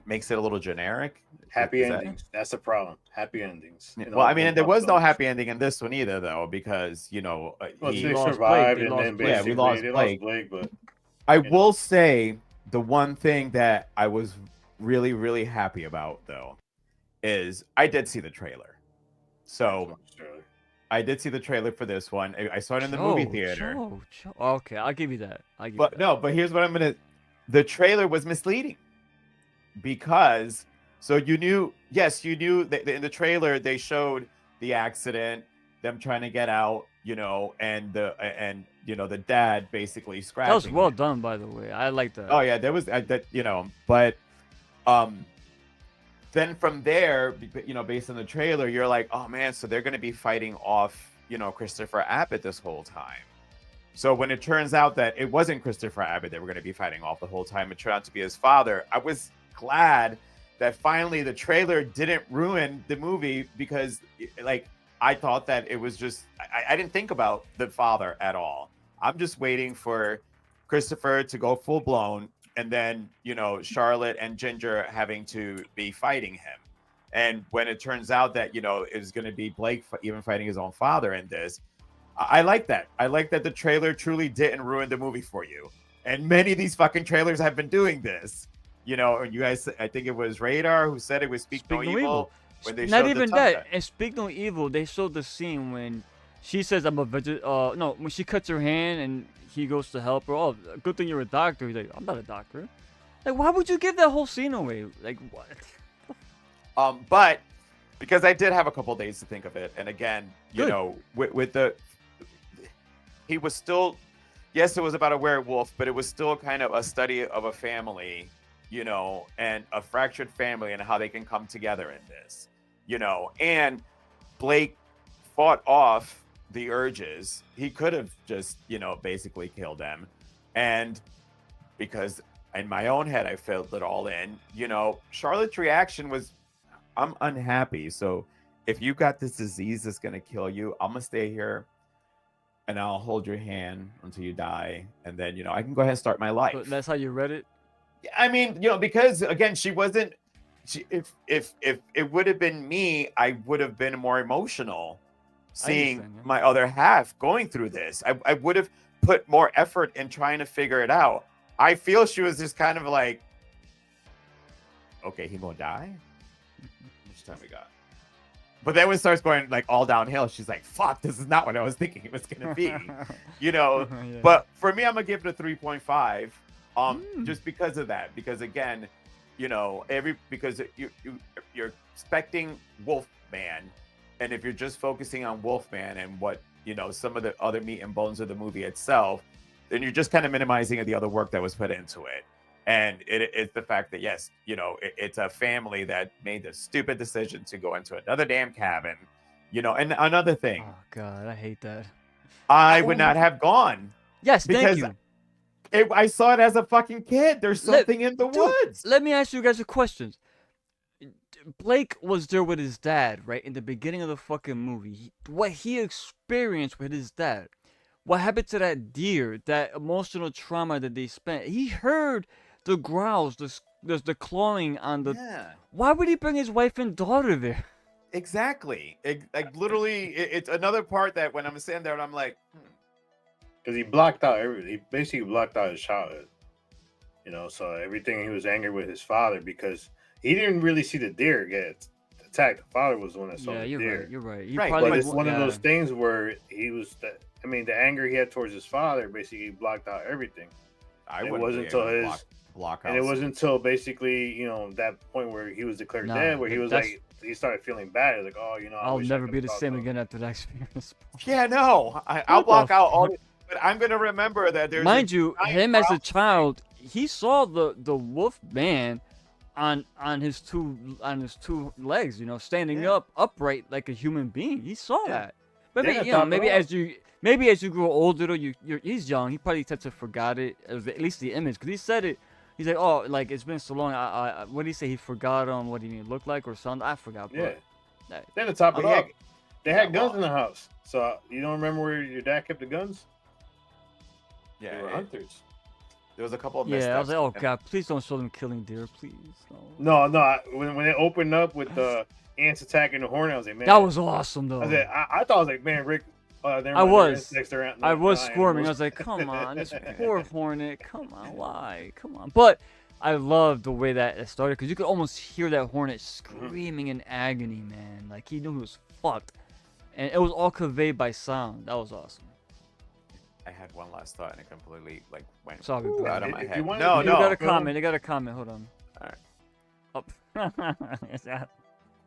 makes it a little generic. Happy endings. That's the problem. Happy endings. Well, I mean, there was no happy ending in this one either, though, because he lost survived, Blake. and then Yeah, we lost Blake. But I will say the one thing that I was really, really happy about, though, is I did see the trailer. So I did see the trailer for this one. I saw it in the movie theater. Okay, I'll give you that. But here's what I'm gonna. The trailer was misleading because you knew that in the trailer they showed the accident, them trying to get out, and the dad basically scratching. That was well done, by the way. I like that. Oh yeah, there was that, but then from there, based on the trailer, you're like, oh man, so they're gonna be fighting off, Christopher Abbott this whole time. So when it turns out that it wasn't Christopher Abbott that we're going to be fighting off the whole time, it turned out to be his father. I was glad that finally the trailer didn't ruin the movie because, like, I thought that it was just I didn't think about the father at all. I'm just waiting for Christopher to go full blown, and then Charlotte and Ginger having to be fighting him. And when it turns out that it's going to be Blake even fighting his own father in this. I like that. I like that the trailer truly didn't ruin the movie for you. And many of these fucking trailers have been doing this. And you guys, I think it was Radar who said it was Speak No Evil. When they Not even that. And Speak No Evil, they showed the scene when she says, I'm a no, when she cuts her hand and he goes to help her. Oh, good thing you're a doctor. He's like, I'm not a doctor. Like, why would you give that whole scene away? Like, what? But because I did have a couple days to think of it. And again, with the... He was still, yes, it was about a werewolf, but it was still kind of a study of a family, and a fractured family and how they can come together in this, and Blake fought off the urges. He could have just, basically killed them. And because in my own head, I filled it all in, Charlotte's reaction was, I'm unhappy. So if you got this disease that's gonna kill you, I'm gonna stay here and I'll hold your hand until you die, and then I can go ahead and start my life. So that's how you read it. I mean, because again, she wasn't. If it would have been me, I would have been more emotional, seeing understand, yeah. my other half going through this. I would have put more effort in trying to figure it out. I feel she was just kind of like, okay, he gonna die. How much time we got? But then when it starts going like all downhill, she's like, fuck, this is not what I was thinking it was gonna be. Yeah. But for me, I'm gonna give it a 3.5. Just because of that. Because again, because you're expecting Wolfman, and if you're just focusing on Wolfman and what some of the other meat and bones of the movie itself, then you're just kind of minimizing the other work that was put into it. And it's the fact that yes, it's a family that made the stupid decision to go into another damn cabin. And another thing, Oh God, I hate that. I would not have gone. Yes, thank Because you. I saw it as a fucking kid. There's something in the woods. Let me ask you guys a question. Blake was there with his dad, right, in the beginning of the fucking movie. What he experienced with his dad, what happened to that deer, that emotional trauma that they spent. He heard the growls, the clawing on the. Yeah. Why would he bring his wife and daughter there? Exactly. Literally, it's another part that when I'm sitting there and I'm like, Because he blocked out he basically blocked out his childhood. So everything, he was angry with his father because he didn't really see the deer get attacked. The father was the one that saw the deer. You're right. Right, probably But it's went- one of yeah. those things where he was the anger he had towards his father basically blocked out everything. I It wouldn't wasn't be able until to his block and it out. wasn't until basically, that point where he was declared Nah, dead, where he was that's- like, he started feeling bad. He was like, oh, I I'll wish I never be could've the talked same to him. again after that experience. Yeah, no. I'll What block the out all fuck? but I'm gonna remember that there's Mind you, giant him as a growl- child, he saw the wolf man on his two legs, standing Yeah. upright like a human being. He saw Yeah. that. But Yeah, maybe, top it maybe as you grow older, though, he's young. He probably tends to forgot it, at least the image, because he said it. He's like, oh, like it's been so long. What did he say? He forgot what he looked like or something. I forgot. Yeah. But, Then the top, Hold up. they had Yeah, guns well. in the house. So you don't remember where your dad kept the guns? Yeah, They were hunters. there was a couple of yeah, I was like, oh missteps. God, please don't show them killing deer, please. No. When it opened up with the ants attacking the hornet, I was like, man, That was awesome, though. I thought, I was like, man, Rick. I was. I was not squirming. I animals. was like, come on, this poor hornet. Come on, why? Come on. But I love the way that it started because you could almost hear that hornet screaming in agony, man. Like he knew he was fucked. And it was all conveyed by sound. That was awesome. I had one last thought and it completely went Sorry, bro. out of my If you head. wanted No, to You no. got a film- comment. They got a comment. Hold on. Alright. Up.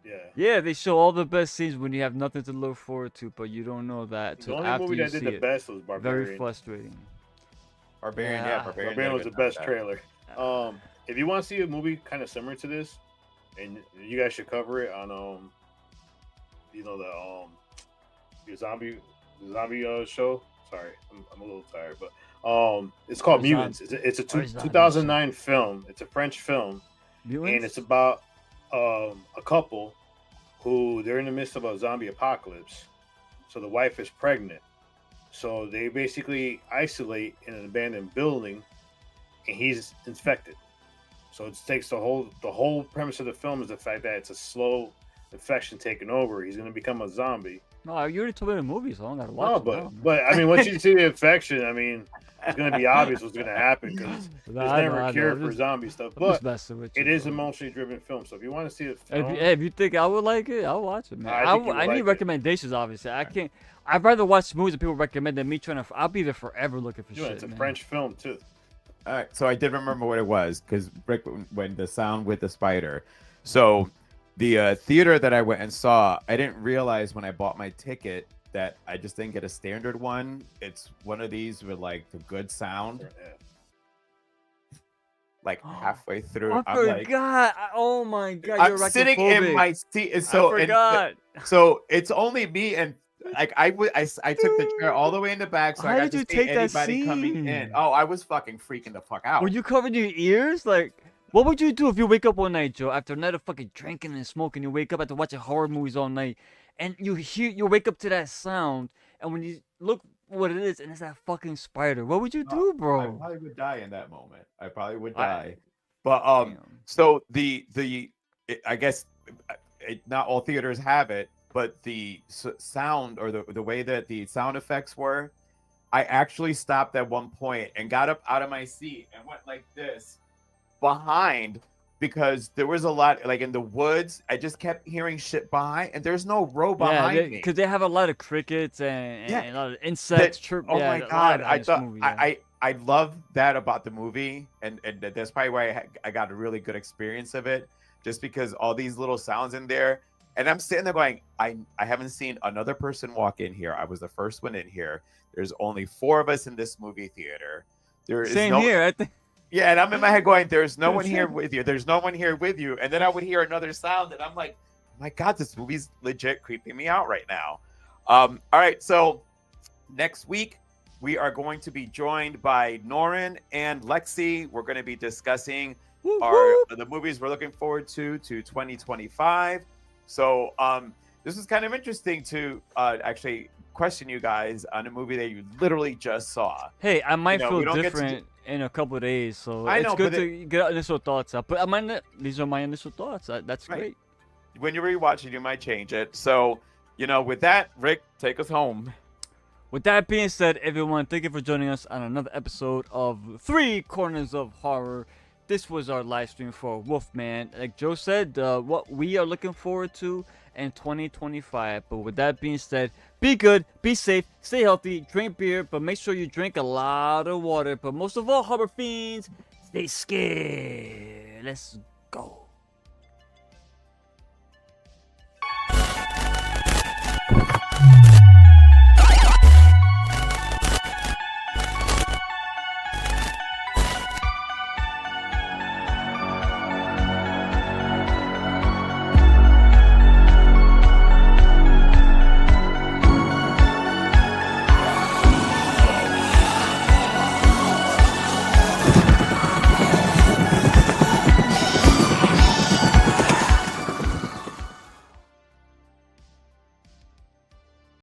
Yeah. Yeah, they show all the best scenes when you have nothing to look forward to, but you don't know that The till only after movie you that see did the it. best was Barbarian. Very frustrating. Barbarian, Yeah. yeah, Barbarian. Barbarian did a was the good job best of that. trailer. If you want to see a movie kind of similar to this, and you guys should cover it on the zombie show. Sorry, I'm a little tired, but it's called Or Mutants. It's a or zombie 2009 film. It's a French film, and Mutants? it's about a couple who they're in the midst of a zombie apocalypse. So the wife is pregnant. So they basically isolate in an abandoned building, and he's infected. So it takes the whole premise of the film is the fact that it's a slow infection taking over. He's going to become a zombie. No, you already told me the movie, so I don't gotta watch No, it. now. but I mean, once you see the infection, I mean, it's going to be obvious what's going to happen because there's never a cure for zombie stuff. I'm just But messing with you, it is bro. emotionally driven film. So if you want to see the If film, if you think I would like it, I'll watch it, man. I think you would I like need it. recommendations, obviously. I can't. I'd rather watch movies that people recommend than me trying to. I'll be there forever looking for shit. it's a man. French film too. All right, so I did remember what it was because Rick, when the sound with the spider. So the theater that I went and saw, I didn't realize when I bought my ticket that I just didn't get a standard one. It's one of these with like the good sound. Yeah. Like halfway through, I I'm like, forgot. Oh my god, I'm you're sitting in arachnophobic. my seat. And so, I and forgot. so it's only me and like I took the chair all the way in the back, so How I got did to you see take that anybody coming scene? in. Oh, I was fucking freaking the fuck out. Were you covering your ears? Like, What would you do if you wake up one night, Joe, after a night of fucking drinking and smoking? You wake up after watching horror movies all night, and you wake up to that sound, and when you look what it is, and it's that fucking spider. What would you do, I bro? probably would die in that moment. I probably would I- die. But Damn. so I guess not all theaters have it, but the sound or the way that the sound effects were, I actually stopped at one point and got up out of my seat and went like this behind because there was a lot like in the woods. I just kept hearing shit behind, and there's no row behind me. because they have a lot of crickets and, Yeah. and a lot of insects. chirp. Oh Yeah, my a lot god! of I this thought movie, yeah. I love that about the movie, and that's probably why I got a really good experience of it, just because all these little sounds in there, and I'm sitting there going, I haven't seen another person walk in here. I was the first one in here. There's only 4 of us in this movie theater. There is Same no here. I think. yeah, and I'm in my head going, there's no one here with you. There's no one here with you, and then I would hear another sound, and I'm like, oh my god, this movie's legit creeping me out right now. All right, so next week we are going to be joined by Norin and Lexi. We're going to be discussing Whoop, our whoop. the movies we're looking forward to 2025. So this is kind of interesting to actually question you guys on a movie that you literally just saw. Hey, I might we feel don't get to different in a couple of days, so I it's know, good but to get initial thoughts out. But these are my initial thoughts. That's Right. great. When you rewatch it, you might change it. So, with that, Rick, take us home. With that being said, everyone, thank you for joining us on another episode of 3 Corners of Horror. This was our live stream for Wolfman. Like Joe said, what we are looking forward to in 2025. But with that being said, be good, be safe, stay healthy, drink beer, but make sure you drink a lot of water. But most of all, Horror Fiends, stay scared. Let's go.